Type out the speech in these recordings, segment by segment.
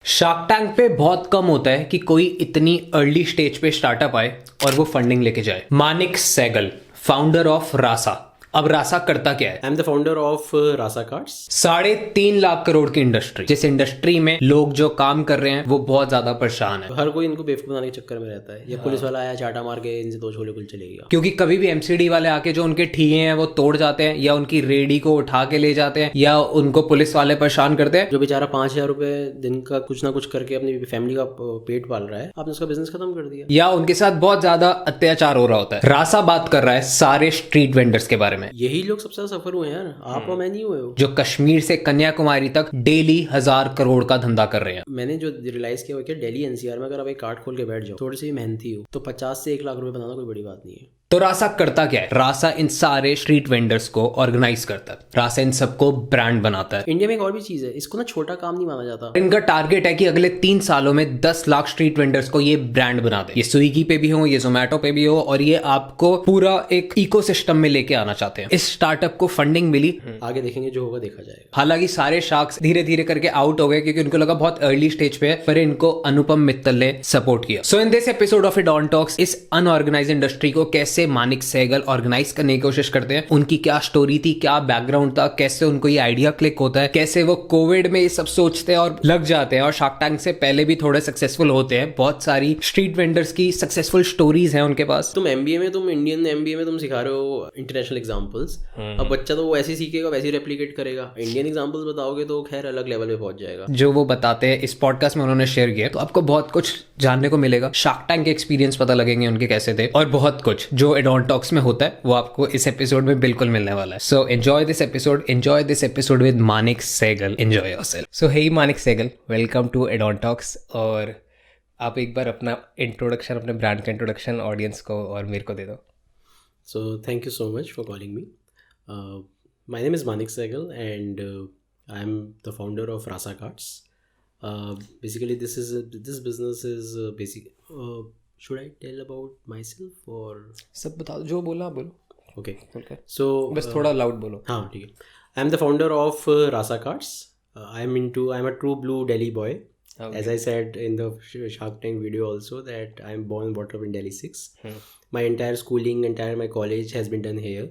Shark tank पे बहुत कम होता है कि कोई इतनी अर्ली स्टेज पे स्टार्टअप आए और वो फंडिंग लेके जाए। Manik Sehgal, founder of Rasa. अब रासा करता क्या है? I am the founder of Rasa cards. 3.5 lakh crore की इंडस्ट्री, जिस इंडस्ट्री में लोग जो काम कर रहे हैं वो बहुत ज्यादा परेशान है। हर कोई इनको बेवकूफ बनाने के चक्कर में रहता है। ये पुलिस वाला आया, चाटा मार के इनसे 2 छोले कुलचे ले गया। क्योंकि कभी भी एमसीडी वाले आके जो उनके ठिये हैं वो तोड़ जाते हैं, या उनकी रेडी को उठा के ले जाते हैं, या उनको पुलिस वाले परेशान करते हैं। जो बेचारा 5,000 रुपए दिन का कुछ ना कुछ करके अपनी फैमिली का पेट पाल रहा है, आपने उसका बिजनेस खत्म कर दिया। या उनके साथ बहुत ज्यादा अत्याचार हो रहा होता है। रासा बात कर रहा है सारे स्ट्रीट वेंडर्स के बारे में। यही लोग सबसे ज्यादा सफर हुए हैं यार, आप और मैं नहीं हुए हो। जो कश्मीर से कन्याकुमारी तक डेली 1,000 करोड़ का धंधा कर रहे हैं। मैंने जो रियलाइज किया वो क्या, दिल्ली एनसीआर में अगर आप एक कार्ड खोल के बैठ जाओ, थोड़ी सी मेहनती हो, तो 50 से 1 लाख रुपए बनाना कोई बड़ी बात नहीं है। तो रासा करता क्या है? रासा इन सारे स्ट्रीट वेंडर्स को ऑर्गेनाइज करता है। रासा इन सबको ब्रांड बनाता है। इंडिया में एक और भी चीज है, इसको ना छोटा काम नहीं माना जाता। इनका टारगेट है कि अगले 3 सालों में 10 लाख स्ट्रीट वेंडर्स को ये ब्रांड बना दे। ये स्विगी पे भी हो, ये जोमेटो पे भी हो, और ये आपको पूरा एक इकोसिस्टम में लेके आना चाहते हैं। इस स्टार्टअप को फंडिंग मिली। आगे देखेंगे, जो होगा देखा जाएगा। हालांकि सारे शार्क्स धीरे धीरे करके आउट हो गए क्योंकि उनको लगा बहुत अर्ली स्टेज पे है, पर इनको अनुपम मित्तल ने सपोर्ट किया। So in this episode of it on talks, इस अनऑर्गेनाइज इंडस्ट्री को कैसे मानिक सहगल ऑर्गेनाइज करने की कोशिश करते हैं, उनकी क्या स्टोरी थी, क्या बैकग्राउंड था, कैसे उनको ये आइडिया क्लिक होता है, कैसे वो कोविड में ये सब सोचते हैं और लग जाते हैं, और शार्क टैंक से पहले भी थोड़े सक्सेसफुल होते हैं। बहुत सारी स्ट्रीट वेंडर्स की सक्सेसफुल स्टोरीज हैं उनके पास। तुम एमबीए में, तुम इंडियन एमबीए में तुम सिखा रहे हो इंटरनेशनल एग्जांपल्स। अब बच्चा तो वो ऐसे ही सीखेगा, वैसे ही रेप्लिकेट करेगा। इंडियन एग्जांपल्स बताओगे तो खैर अलग लेवल पे पहुंच जाएगा। जो वो बताते हैं इस पॉडकास्ट में उन्होंने शेयर किया, तो आपको बहुत कुछ जानने को मिलेगा। शार्क टैंक के एक्सपीरियंस पता लगेंगे उनके कैसे थे, और बहुत कुछ जो एडॉन टॉक्स में होता है वो आपको इस एपिसोड में बिल्कुल मिलने वाला है। So enjoy this episode with Manik Sehgal. Enjoy yourself. So hey Manik Sehgal, welcome to Addon talks. और आप एक बार अपना इंट्रोडक्शन, अपने ब्रांड का इंट्रोडक्शन ऑडियंस को और मेरे को दे दो। So thank you so much for calling me. My name is Manik Sehgal and I'm the founder of Rasa Cards. Basically, this business is should I tell about myself or? सब बताओ, जो बोला बोलो। Okay. So बस थोड़ा loud बोलो। हाँ ठीक है। I'm the founder of Rasa Cards. I'm a true blue Delhi boy. Okay. As I said in the Shark Tank video also, that I'm born and brought up in Delhi 6. My entire schooling, my college has been done here.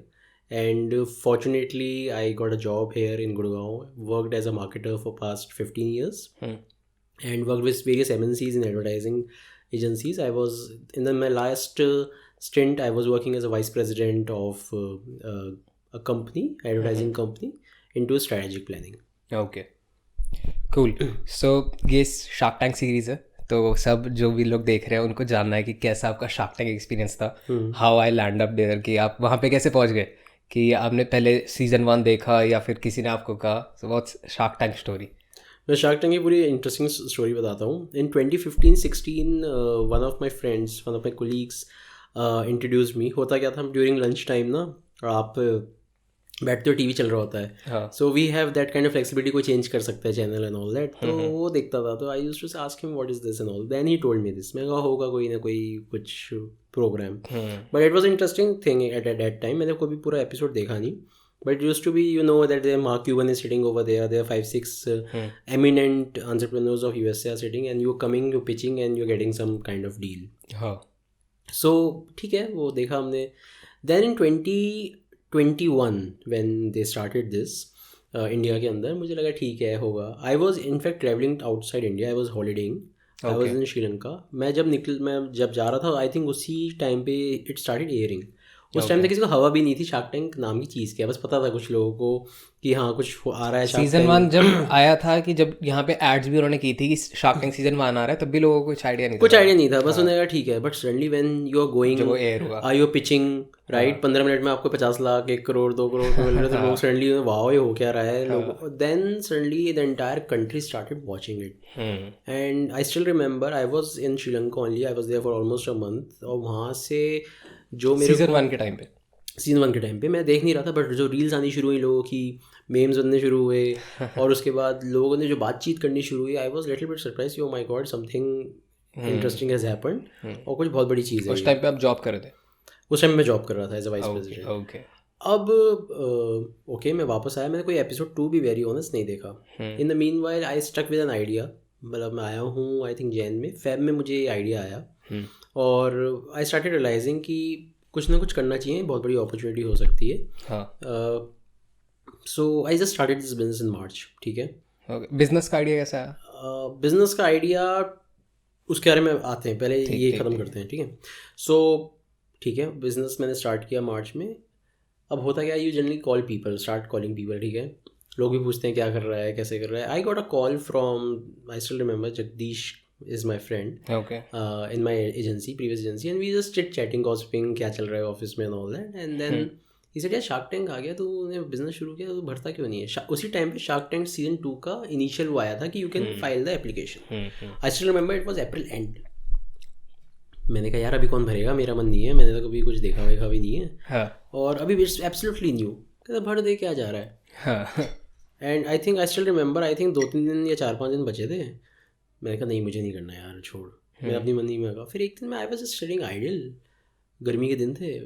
And fortunately, I got a job here in Gurgaon. Worked as a marketer for past 15 years. And worked with various MNCs in advertising agencies. I was, my last stint, I was working as a vice president of a company, advertising company, into strategic planning. Okay. Cool. So ये shark tank series है, तो सब जो भी लोग देख रहे हैं उनको जानना है कि कैसा आपका शार्क टैंक एक्सपीरियंस था। How I land up there, कि आप वहाँ पे कैसे पहुँच गए, कि आपने पहले सीजन 1 देखा या फिर किसी ने आपको कहा। So what's shark tank story? मैं शार्क टैंक की पूरी इंटरेस्टिंग स्टोरी बताता हूँ। इन 2015-16 one of my colleagues introduce me. होता क्या था, ड्यूरिंग लंच टाइम ना, आप बैठते हो, टीवी चल रहा होता है, so we have that kind of flexibility, कोई चेंज कर सकता है चैनल एंड ऑल दैट। तो वो देखता था, तो I used to ask him what is this and all, then he told me this. मैं कहा होगा कोई ना कोई कुछ program, but it was interesting thing at that time. मैंने कभी पूरा एपिसोड देखा नहीं, but it used to be, you know, that Mark Cuban is sitting over there, there are 5-6 eminent entrepreneurs of USA are sitting, and you're coming, you're pitching and you're getting some kind of deal. So ठीक है, वो देखा हमने। then in 2021 when they started this India के अंदर, मुझे लगा ठीक है होगा। I was in fact traveling outside India, I was holidaying. I was in Sri Lanka. मैं जब जा रहा था, आई थिंक उसी टाइम पे इट स्टार्टेड एयरिंग। उस टाइम तक किसी को हवा भी नहीं थी शार्क टैंक नाम की चीज़ क्या, बस पता था कुछ लोगों को कि हाँ कुछ आ रहा है। सीजन 1 जब आया था, कि जब यहाँ पे एड्स भी उन्होंने की थी कि शार्क टैंक सीजन 1 आ रहा है, तब भी लोगों को कुछ आइडिया नहीं था। बस उन्होंने कहा ठीक है, but suddenly when you are going, are you pitching right, 15 minute में आपको 50 लाख, 1 करोड़, 2 करोड़ मिल रहे थे, लोग सडनली वाओ ये हो क्या रहा है लोग। Then suddenly the entire country started watching it, and I still remember I was in Sri Lanka only, I was there for almost a month. और वहाँ से जो मेरे सीजन 1 के टाइम पे मैं देख नहीं रहा था, बट जो रील्स आनी शुरू हुई, लोगों की मेम्स बनने शुरू हुए, और उसके बाद लोगों ने जो बातचीत करनी शुरू हुई, I was little bit surprised, oh my God something interesting has happened, और कुछ बहुत बड़ी चीज़ है। उस टाइम पे आप जॉब कर रहे थे? उस टाइम मैं जॉब कर रहा था एज अ वाइस प्रेसिडेंट। अब ओके मैं वापस आया, मैंने कोई एपिसोड 2 भी वेरी ऑनेस्ट नहीं देखा। In the meanwhile I stuck with an idea मतलब मैं आया हूँ आई थिंक जैन में, फेब में मुझे आइडिया आया और आई स्टार्टेड रियलाइजिंग कि कुछ ना कुछ करना चाहिए, बहुत बड़ी अपॉर्चुनिटी हो सकती है. हाँ. So I just started this business in March. ठीक है. बिजनेस का आइडिया कैसा है? बिजनेस का आइडिया उसके बारे में आते हैं, पहले ये ख़त्म करते हैं. ठीक है. सो ठीक है, बिजनेस मैंने स्टार्ट किया मार्च में. अब होता क्या, you generally call people, start calling people. ठीक है. लोग भी पूछते हैं क्या कर रहा है, कैसे कर रहा है. I got a call from, I still remember, Jagdish is my friend in my agency, previous agency, and we just chit chatting, gossiping, क्या चल रहा है ऑफिस में and all that. And then he said यार शार्क टैंक आ गया, तो उन्हें बिजनेस शुरू किया, तो भरता क्यों नहीं है. उसी टाइम पे शार्क टैंक सीजन 2 का इनिशियल वो आया था कि you can file the application. I still remember it was April and. मैंने कहा यार अभी कौन भरेगा, मेरा मन नहीं है, मैंने तो कभी कुछ देखा वेखा भी नहीं है. हाँ. और अभी एब्सोल्युटली न्यू, कहते भर दे, क्या जा रहा है. हाँ. And I think I still remember, I think 2-3 दिन या 4-5 दिन बचे थे. मैंने कहा नहीं मुझे नहीं करना यार, छोड़. मैं अपनी मन नहीं में कहा. फिर एक दिन मैं I was just sitting idle, गर्मी के दिन थे,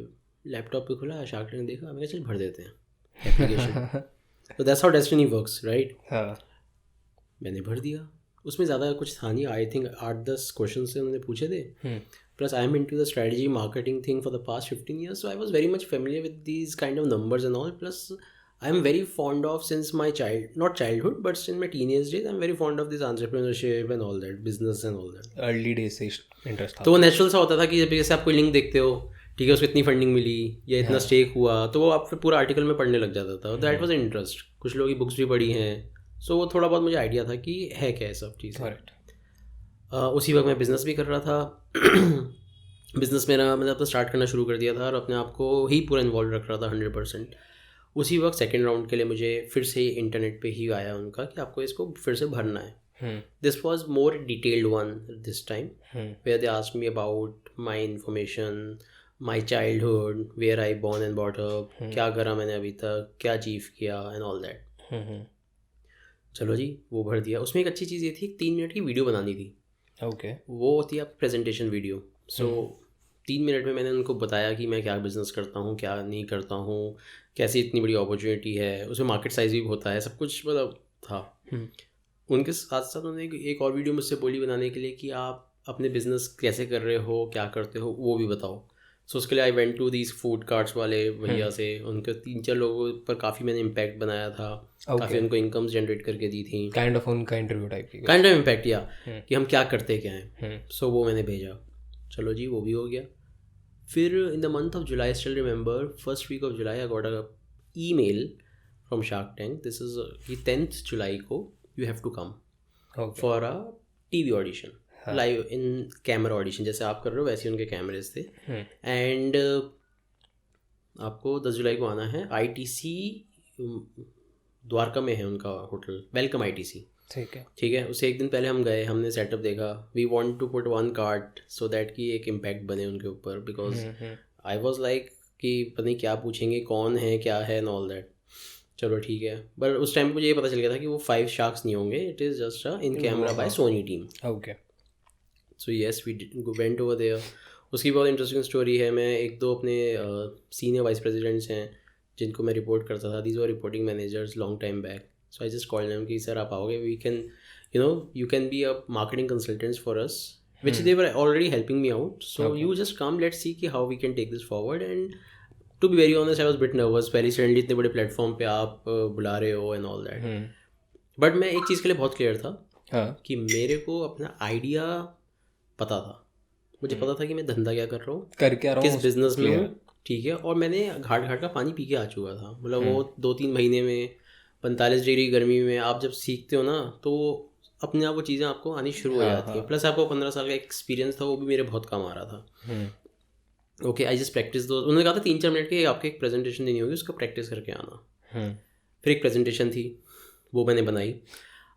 लैपटॉप पे खुला शार्क टैंक देखा, मैंने चल भर देते हैं एप्लीकेशन. तो that's how destiny works, right. मैंने भर दिया. उसमें ज़्यादा कुछ था नहीं, आई थिंक 8-10 क्वेश्चन से उन्होंने पूछे थे. Plus I am into the strategy marketing thing for the past 15 years, so I was very much familiar with these kind of numbers and all. Plus I am very fond of, since my not childhood, but since my teenage days, I'm very fond of this entrepreneurship and all that, business and all that. Early days से interest था. तो वो natural सा होता था कि जैसे आप कोई लिंक देखते हो, ठीक है, उसको इतनी फंडिंग मिली या इतना स्टेक हुआ, तो वो आप फिर पूरा आर्टिकल में पढ़ने लग जाता था. That was interest. कुछ लोगों की बुक्स भी पढ़ी हैं, सो वो थोड़ा बहुत मुझे आइडिया था कि है क्या है सब चीज़. उसी वक्त मैं बिज़नेस भी कर रहा था. बिज़नेस मेरा मतलब तो स्टार्ट करना शुरू कर दिया था और अपने आप को ही पूरा इन्वॉल्व रख रहा था 100%. उसी वक्त सेकेंड राउंड के लिए मुझे फिर से इंटरनेट पे ही आया उनका कि आपको इसको फिर से भरना है. This was more detailed one this time, where they asked me about my information, my childhood, where I born and bought up, क्या करा मैंने अभी तक, क्या अचीव किया एंड ऑल दैट. चलो जी, वो भर दिया. उसमें एक अच्छी चीज़ ये थी, 3 मिनट की वीडियो बनानी थी. ओके. वो होती है आप प्रेजेंटेशन वीडियो. सो 3 मिनट में मैंने उनको बताया कि मैं क्या बिज़नेस करता हूँ, क्या नहीं करता हूँ, कैसी इतनी बड़ी अपॉर्चुनिटी है, उसमें मार्केट साइज़ भी होता है, सब कुछ मतलब था. उनके साथ साथ उन्होंने एक और वीडियो मुझसे बोली बनाने के लिए कि आप अपने बिज़नेस कैसे कर रहे हो, क्या करते हो, वो भी बताओ. सो उसके लिए I went to these food carts वाले भैया से. उनके 3-4 लोगों पर काफ़ी मैंने इम्पैक्ट बनाया था. काफ़ी उनको इनकम्स जनरेट करके दी थी. काइंड ऑफ उनका इंटरव्यू टाइप की काइंड ऑफ इम्पैक्ट, या कि हम क्या करते क्या हैं. सो वो मैंने भेजा. चलो जी, वो भी हो गया. फिर in the month of July, still remember, first week of July, I got a email from Shark Tank. This is 10th July को, you have to come for a TV audition, live in camera audition, जैसे आप कर रहे हो वैसे उनके कैमरेज थे. And आपको 10 जुलाई को आना है. ITC द्वारका में है उनका होटल, वेलकम ITC. ठीक है. उससे एक दिन पहले हम गए, हमने सेटअप देखा. We want to put 1 card so that कि एक इम्पैक्ट बने उनके ऊपर, बिकॉज आई वाज लाइक कि पता नहीं क्या पूछेंगे, कौन है, क्या है एंड ऑल दैट. चलो ठीक है. बट उस टाइम पे मुझे ये पता चल गया था कि वो 5 शार्क्स नहीं होंगे, it is just a in camera by Sony team. Okay. So yes, we went over there. उसकी बहुत इंटरेस्टिंग स्टोरी है. मैं 1-2 अपने सीनियर वाइस प्रेसिडेंट्स हैं जिनको मैं रिपोर्ट करता था. These were reporting managers long time back. So I just called them कि सर आप आओगे, we can, you can be a marketing consultants for us, which they were already helping me out. So you just come, let's see कि how we can take this forward. And to be very honest, I was a bit nervous. पहली suddenly इतने बड़े platform पे आप बुला रहे हो and all that. But मैं एक चीज़ के लिए बहुत क्लियर था कि मेरे को अपना आइडिया पता था. मुझे पता था कि मैं धंधा क्या कर रहा हूँ, करके आ रहा हूँ, किस बिजनेस में हूँ. ठीक है. और मैंने घाट का पानी पी के आ चुका था. मतलब वो 2-3 महीने में 45 डिग्री गर्मी में आप जब सीखते हो ना, तो अपने आप वो चीज़ें आपको आनी शुरू हो जाती है. प्लस आपको 15 साल का एक्सपीरियंस था, वो भी मेरे बहुत काम आ रहा था. ओके, आई जस्ट प्रैक्टिस दो. उन्होंने कहा था 3-4 मिनट के आपको एक प्रेजेंटेशन देनी होगी, उसको प्रैक्टिस करके आना. फिर एक प्रेजेंटेशन थी, वो मैंने बनाई.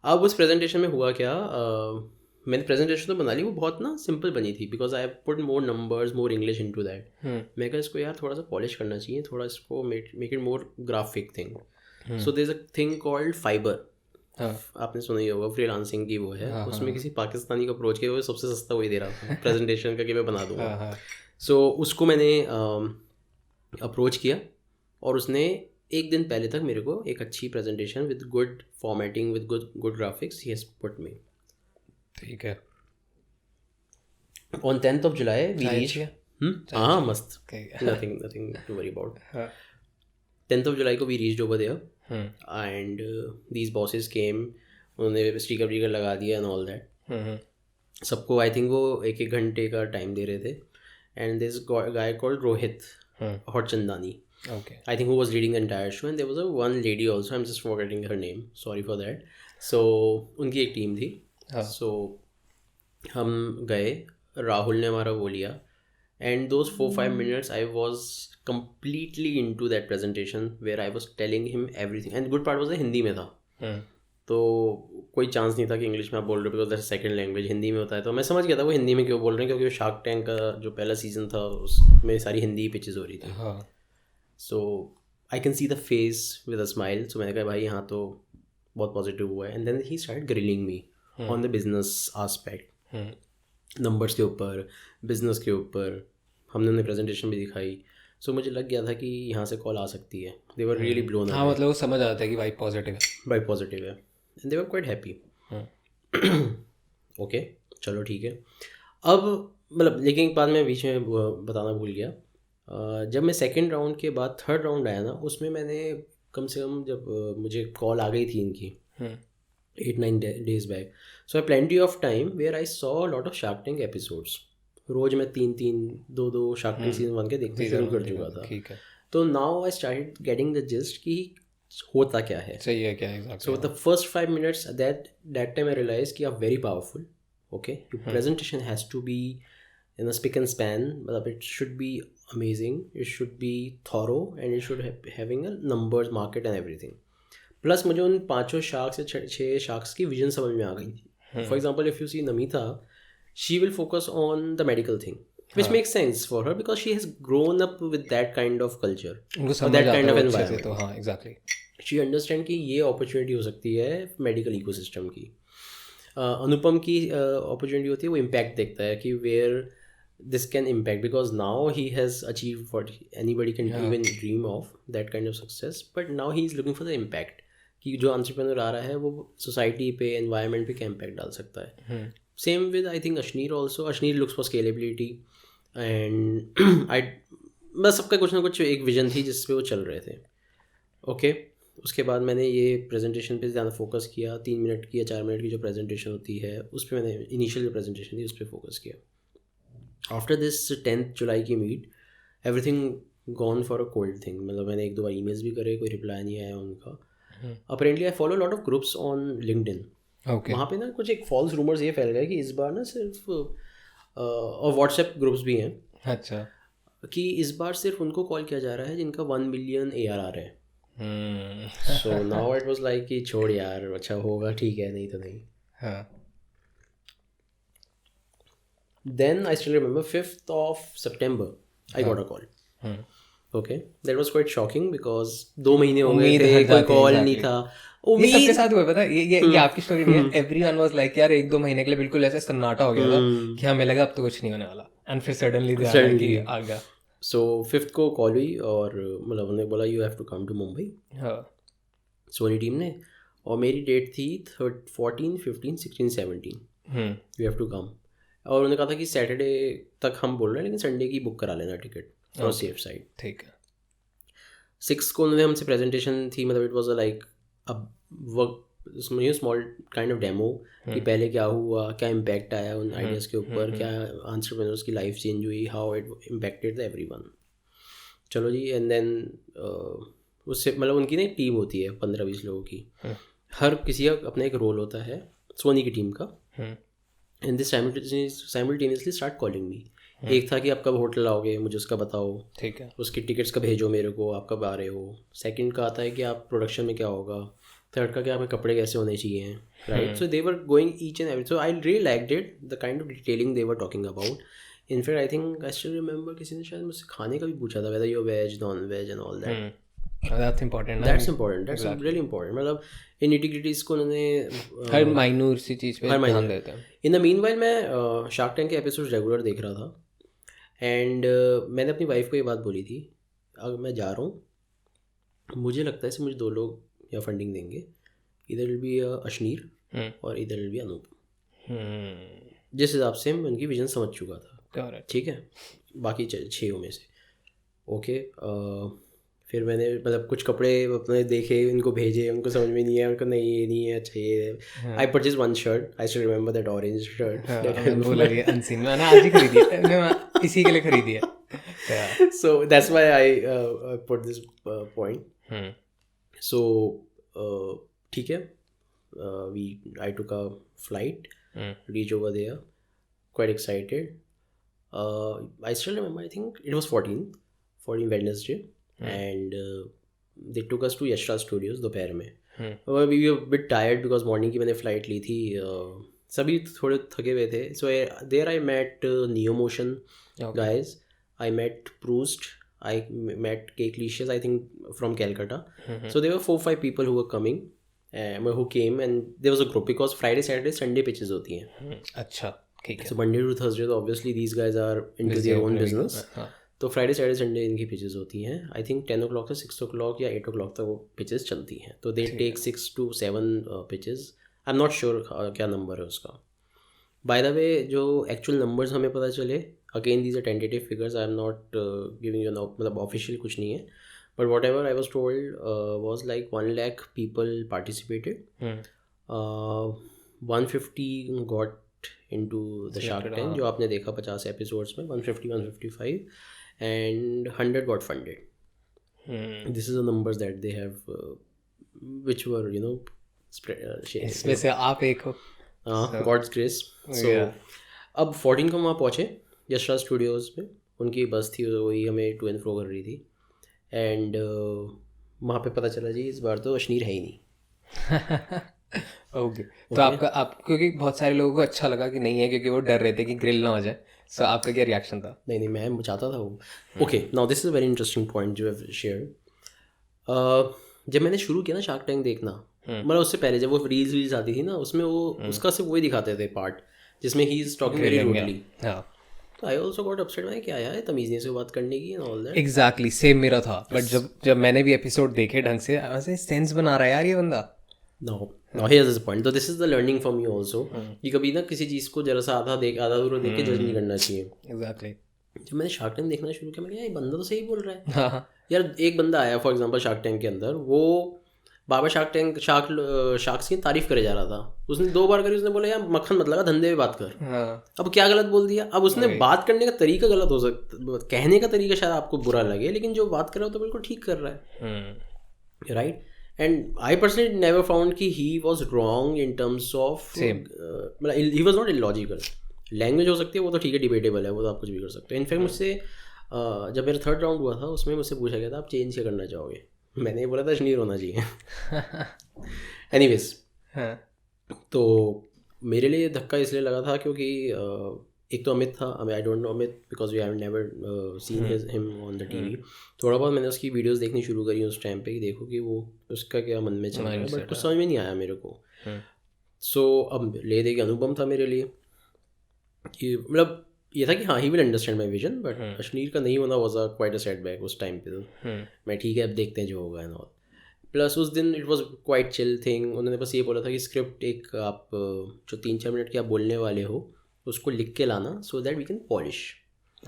अब उस प्रेजेंटेशन में हुआ क्या, मैंने प्रेजेंटेशन तो बना ली, वो बहुत ना सिंपल बनी थी, because I put more numbers, more English into that. मैं कहा इसको यार थोड़ा सा पॉलिश करना चाहिए, थोड़ा इसको make it more graphic thing. So there is a thing called fibre. आपने सुना ही होगा, फ्रीलांसिंग की वो है. उसमें किसी पाकिस्तानी को अप्रोच किया, वो सबसे सस्ता वही दे रहा था प्रेजेंटेशन का कि मैं बना दूंगा. सो उसको मैंने अप्रोच किया और उसने एक दिन पहले तक मेरे को एक अच्छी presentation with good formatting, with good graphics, he has put me. ठीक है. On 10th of July we चाय reached. चाहिए? हाँ मस्त. ठीक Nothing to worry about. हाँ. 10th of July को we reached over there hmm. and these bosses came. उन्होंने स्टिकर विकर लगा दिया and all that. हम्म. सबको आई थिंक वो 1-1 घंटे का टाइम दे रहे थे. And this guy called Rohit Horchandani. Okay. I think who was leading the entire show, and there was one lady also. I'm just forgetting her name. Sorry for that. So उनकी एक team थी. हाँ. So हम गए. राहुल ने हमारा वो लिया. And those 4-5 minutes, I was completely into that presentation where I was telling him everything. And good part was Hindi में था. तो कोई चांस नहीं था कि इंग्लिश में आप बोल रहे हो because that second language. Hindi में होता है तो मैं समझ गया था वो हिंदी में क्यों बोल रहे हैं, क्योंकि वो शार्क टैंक का जो पहला सीज़न था उसमें सारी हिंदी पिचेस हो रही थी. हाँ. So I can see the face with a smile. So मैंने कहा भाई यहाँ तो बहुत पॉजिटिव हुआ है. And then he started grilling me on the business aspect, numbers के ऊपर, बिजनेस के ऊपर. हमने उन्हें प्रेजेंटेशन भी दिखाई. सो मुझे लग गया था कि यहाँ से कॉल आ सकती है. दे वर रियली ब्लोन हाँ, मतलब वो समझ आता है कि वाइब पॉजिटिव है. वाइब पॉजिटिव है. And they were quite happy. Okay चलो ठीक है. अब मतलब लेकिन एक बात मैं बीच में बताना भूल गया. जब मैं सेकंड राउंड के बाद थर्ड राउंड आया ना, उसमें मैंने कम से कम जब मुझे कॉल आ गई थी इनकी 8-9 days back. So I plenty of time where I saw lot of shark tank episodes. रोज़ मैं 3-3, 2-2 शार्क टैंक सीजन 1 के देखना शुरू कर चुका था. ठीक है. तो now I started getting the gist कि होता क्या है. सही है क्या exactly. So the first 5 minutes that time I realized कि आप very powerful. Okay, your presentation has to be in a spick and span. मतलब it should be amazing. It should be thorough and it should having a numbers, market and everything. Plus मुझे उन 5 sharks या 6 sharks की vision समझ में आ गई थी. For example, if you see Namita, she will focus on the medical thing, which makes sense for her because she has grown up with that kind of culture, उनको or समझ that आता kind है of अच्छे से. environment. तो हाँ exactly. She understand कि ये अपॉर्चुनिटी हो सकती है मेडिकल इकोसिस्टम की. अनुपम की अपॉर्चुनिटी होती है वो इम्पैक्ट देखता है कि where this can impact because now he has achieve what anybody can even dream of that kind of success. But now he is looking for the impact कि जो एंटरप्रेन्योर आ रहा है वो सोसाइटी पे, एनवायरनमेंट पे क्या इम्पैक्ट डाल सकता है. Same with I think Ashneer also. Ashneer looks for scalability and I बस सबका कुछ ना कुछ एक विजन थी जिस पे वो चल रहे थे. ओके उसके बाद मैंने ये प्रेजेंटेशन पे ज़्यादा फोकस किया. 3 मिनट की या 4 मिनट की जो प्रेजेंटेशन होती है उस पर मैंने इनिशियल जो प्रेजेंटेशन थी उस पर फोकस किया. आफ्टर दिस 10th जुलाई की meet everything gone for a cold thing. मतलब मैंने 1-2 बार ईमेल्स भी करे, कोई रिप्लाई नहीं आया उनका. Apparently I follow lot of groups on LinkedIn. वहाँ पे ना कुछ एक फॉल्स रूमर्स ये फैल गए कि इस बार ना सिर्फ और व्हाट्सएप ग्रुप्स भी हैं. अच्छा. कि इस बार सिर्फ उनको कॉल किया जा रहा है जिनका 1 मिलियन ARR है. So now it was like कि छोड़ यार, अच्छा होगा ठीक है, नहीं तो नहीं. हाँ. Then I still remember 5th of September I got a call. Okay that was quite shocking because 2 महीने हो गए थे, कोई कॉल नहीं था. ये सबके साथ हुआ पता है. ये आपकी स्टोरी नहीं है. एवरीवन वाज लाइक यार 1-2 महीने के लिए बिल्कुल ऐसा सन्नाटा हो गया था कि हमें लगा अब तो कुछ नहीं होने वाला. एंड फिर सडनली आ गया. सो 5th को कॉल हुई और मतलब उन्होंने बोला you have to come to Mumbai. हाँ. सोनी टीम ने. और मेरी डेट थी 14, 15, 16, 17. You have to come. और उन्होंने कहा था कि सैटरडे तक हम बोल रहे हैं लेकिन संडे की बुक करा लेना टिकट फॉर सेफ साइड. ठीक है. 6 को उन्होंने हमसे प्रेजेंटेशन थी. मतलब इट वाज लाइक अब work small kind of demo कि पहले क्या हुआ, क्या इम्पैक्ट आया उन आइडियाज़ के ऊपर, क्या एंटरप्रेन्योर्स की लाइफ चेंज हुई, how it impacted the everyone. चलो जी. एंड देन उससे मतलब उनकी ना एक टीम होती है 15-20 लोगों की. हर किसी का अपना एक रोल होता है सोनी की टीम का. And this simultaneously start calling me. एक था कि आप कब होटल आओगे, मुझे उसका बताओ. ठीक है. उसकी टिकट्स का भेजो मेरे को, आप कब आ रहे हो. सेकंड का आता है कि आप प्रोडक्शन में क्या होगा. थर्ड का कि आपके कपड़े कैसे होने चाहिए. Right. So they were going each and every. So I really liked it the kind of detailing they were talking about. In fact I think I still remember किसी ने शायद मुझसे खाने का भी पूछा था, whether you veg, non veg and all that. That's important. That's really important. मतलब इन निटिग्रिटीज को उन्होंने हर माइन्यूट सी चीज़ पे ध्यान देते हैं. इन द मीनवाइल मैं शार्क टैंक के एपिसोड रेगुलर देख रहा था. एंड मैंने अपनी वाइफ को ये बात बोली थी, अगर मैं जा रहा हूँ मुझे लगता है इससे मुझे 2 लोग या फंडिंग देंगे. इधर विल बी अशनीर और इधर विल बी अनूप. जिस हिसाब से मैं उनकी विजन समझ चुका था। करेक्ट। ठीक है, बाकी 6 में से ओके। फिर मैंने मतलब कुछ कपड़े अपने देखे, उनको भेजे, उनको समझ में नहीं आया, उनको नहीं ये नहीं है, अच्छा ये। I purchase one shirt, I still remember that orange shirt. मैंने बोला ये अनसीन मैंने आज ही खरीदी है, मैंने इसी के लिए खरीदी है। So that's why I put this point. So ठीक है, I took a flight, reached over there, quite excited. I still remember, I think it was 14 Wednesday, and they took us to Yashra Studios दोपहर में. We were a bit tired because morning की मैंने flight ली थी, सभी थोड़े थके हुए थे. So there I met Neo Motion guys. I met Proust. I met Keklicious, I think from Calcutta. So there were 4-5 people who were coming, who came, and there was a group because Friday, Saturday, Sunday pitches होती हैं. अच्छा, ठीक है. So Monday to Thursday, so obviously these guys are into their own business. तो Friday Saturday Sunday इनकी pitches होती हैं. I think 10 o'clock से 6 o'clock या 8 o'clock तक वो पिचेस चलती हैं. तो they take 6 to 7 pitches. I am not sure क्या नंबर है उसका. बाय द वे जो एक्चुअल नंबर्स हमें पता चले, again these are tentative figures, I am not giving you मतलब ऑफिशियल कुछ नहीं है, but whatever I was told was like 1 lakh people participated. 150 got into the Shark Tank, जो आपने देखा 50 एपिसोड्स में, 150-155, and 100 got funded. This is the numbers that they have, which were shared. इसमें से आप एक हो. God's grace. So अब 14 को वहाँ पहुँचे यशरा स्टूडियोज़ में. उनकी बस थी, वही हमें टू एंड फ्रो कर रही थी, एंड वहाँ पे पता चला जी इस बार तो अशनीर है ही नहीं. ओके. तो आप क्योंकि बहुत सारे लोगों को अच्छा लगा कि नहीं है, क्योंकि वो डर रहे थे कि ग्रिल ना हो जाए. सो आपका क्या रिएक्शन था? नहीं, मैं चाहता था वो. Okay, now this is a very interesting point जो हैव शेयर्ड. जब मैंने शुरू किया ना शार्क टैंक देखना, मतलब उससे पहले जब वो रील्स आती थी ना, उसमें वो उसका सिर्फ वही दिखाते थे पार्ट जिसमें he is talking very rudely. तो आई ऑल्सो गॉट अपसेट, मैं क्या यार तमीज़ नहीं से बात करने की and all that. Exactly same मेरा था. बट जब मैंने भी एपिसोड देखे ढंग से, ऐसे सेंस बना रहा है यार ये बंदा. Now here's the point. So this is the learning for me also. कि कभी ना किसी चीज़ को जरा सा आधा दूर देख के जज नहीं करना चाहिए. Exactly. जब मैंने शार्क टैंक देखना शुरू किया, मैं ये बंदा तो सही बोल रहा है. यार एक बंदा आया फॉर एग्जांपल शार्क टैंक के अंदर, वो बाबा शार्क्स की तारीफ करे जा रहा था. उसने 2 बार करी, उसने बोला यार मक्खन मत लगा, धंधे में बात कर. अब क्या गलत बोल दिया. अब उसने बात करने का तरीका गलत हो सकता, कहने का तरीका शायद आपको बुरा लगे, लेकिन जो बात कर रहा हो तो बिल्कुल ठीक कर रहा है. Right. And I personally never found कि he was wrong in terms of he was not illogical. Language हो सकती है, वो तो ठीक है, डिबेटेबल है, वो तो आप कुछ भी कर सकते हो. इनफैक्ट मुझसे जब मेरा 3rd राउंड हुआ था, उसमें मुझसे पूछा गया था आप चेंज क्या करना चाहोगे. मैंने ये बोला था अशनीर होना चाहिए. एनीवेज, तो मेरे लिए धक्का इसलिए लगा था क्योंकि एक तो अमित था. I don't know Amit because we have never seen him on the TV. थोड़ा बहुत मैंने उसकी वीडियोस देखनी शुरू करी उस टाइम पे कि देखो कि वो उसका क्या मन में चल रहा है, बट कुछ समझ में नहीं आया मेरे को. सो अब ले दे के अनुपम था मेरे लिए, कि मतलब ये था कि हाँ he will understand my vision, but Ashneer का नहीं होना वॉज क्वाइट अ सेटबैक उस टाइम पे. तो मैं ठीक है अब देखते हैं जो होगा एंड ऑल. प्लस उस दिन it was quite chill thing. उन्होंने बस ये बोला था कि स्क्रिप्ट एक आप जो 3-4 मिनट के आप बोलने वाले हो उसको लिख के लाना, so that we can polish.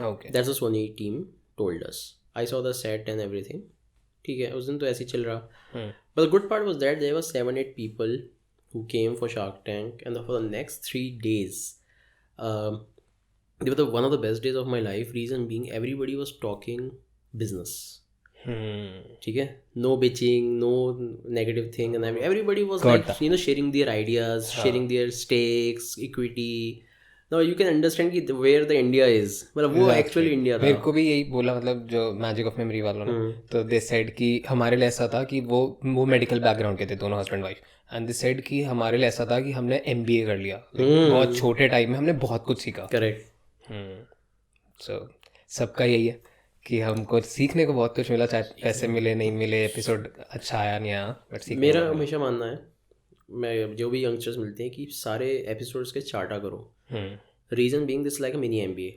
Okay, that's the Sony team told us. I saw the set and everything. ठीक है, उस दिन तो ऐसे ही चल रहा. But the good part was that there were 7-8 people who came for Shark Tank, and for the next 3 days they were one of the best days of my life. Reason being, everybody was talking business. ठीक है, no bitching, no negative thing, and everybody was like sharing their ideas, sharing their stakes, equity. Now you can understand कि where the India is. मतलब वो actually India था. मेरे को भी यही बोला, मतलब जो मैजिक ऑफ मेमोरी वालों ने, तो दे सेड कि हमारे लिए ऐसा था कि वो मेडिकल बैकग्राउंड के थे दोनों, husband wife. And they said कि हमारे लिए ऐसा था कि हमने MBA कर लिया, बहुत छोटे टाइम में हमने बहुत कुछ सीखा. करेक्ट. सो सबका यही है कि हमको सीखने को बहुत कुछ मिला, चाहे पैसे मिले नहीं मिले, एपिसोड अच्छा आया नहीं आया, बट सीखने. मेरा हमेशा मानना है, मैं जो भी यंगस्टर्स मिलते हैं, कि सारे एपिसोड्स के चार्टा करो. Reason being this like a mini MBA.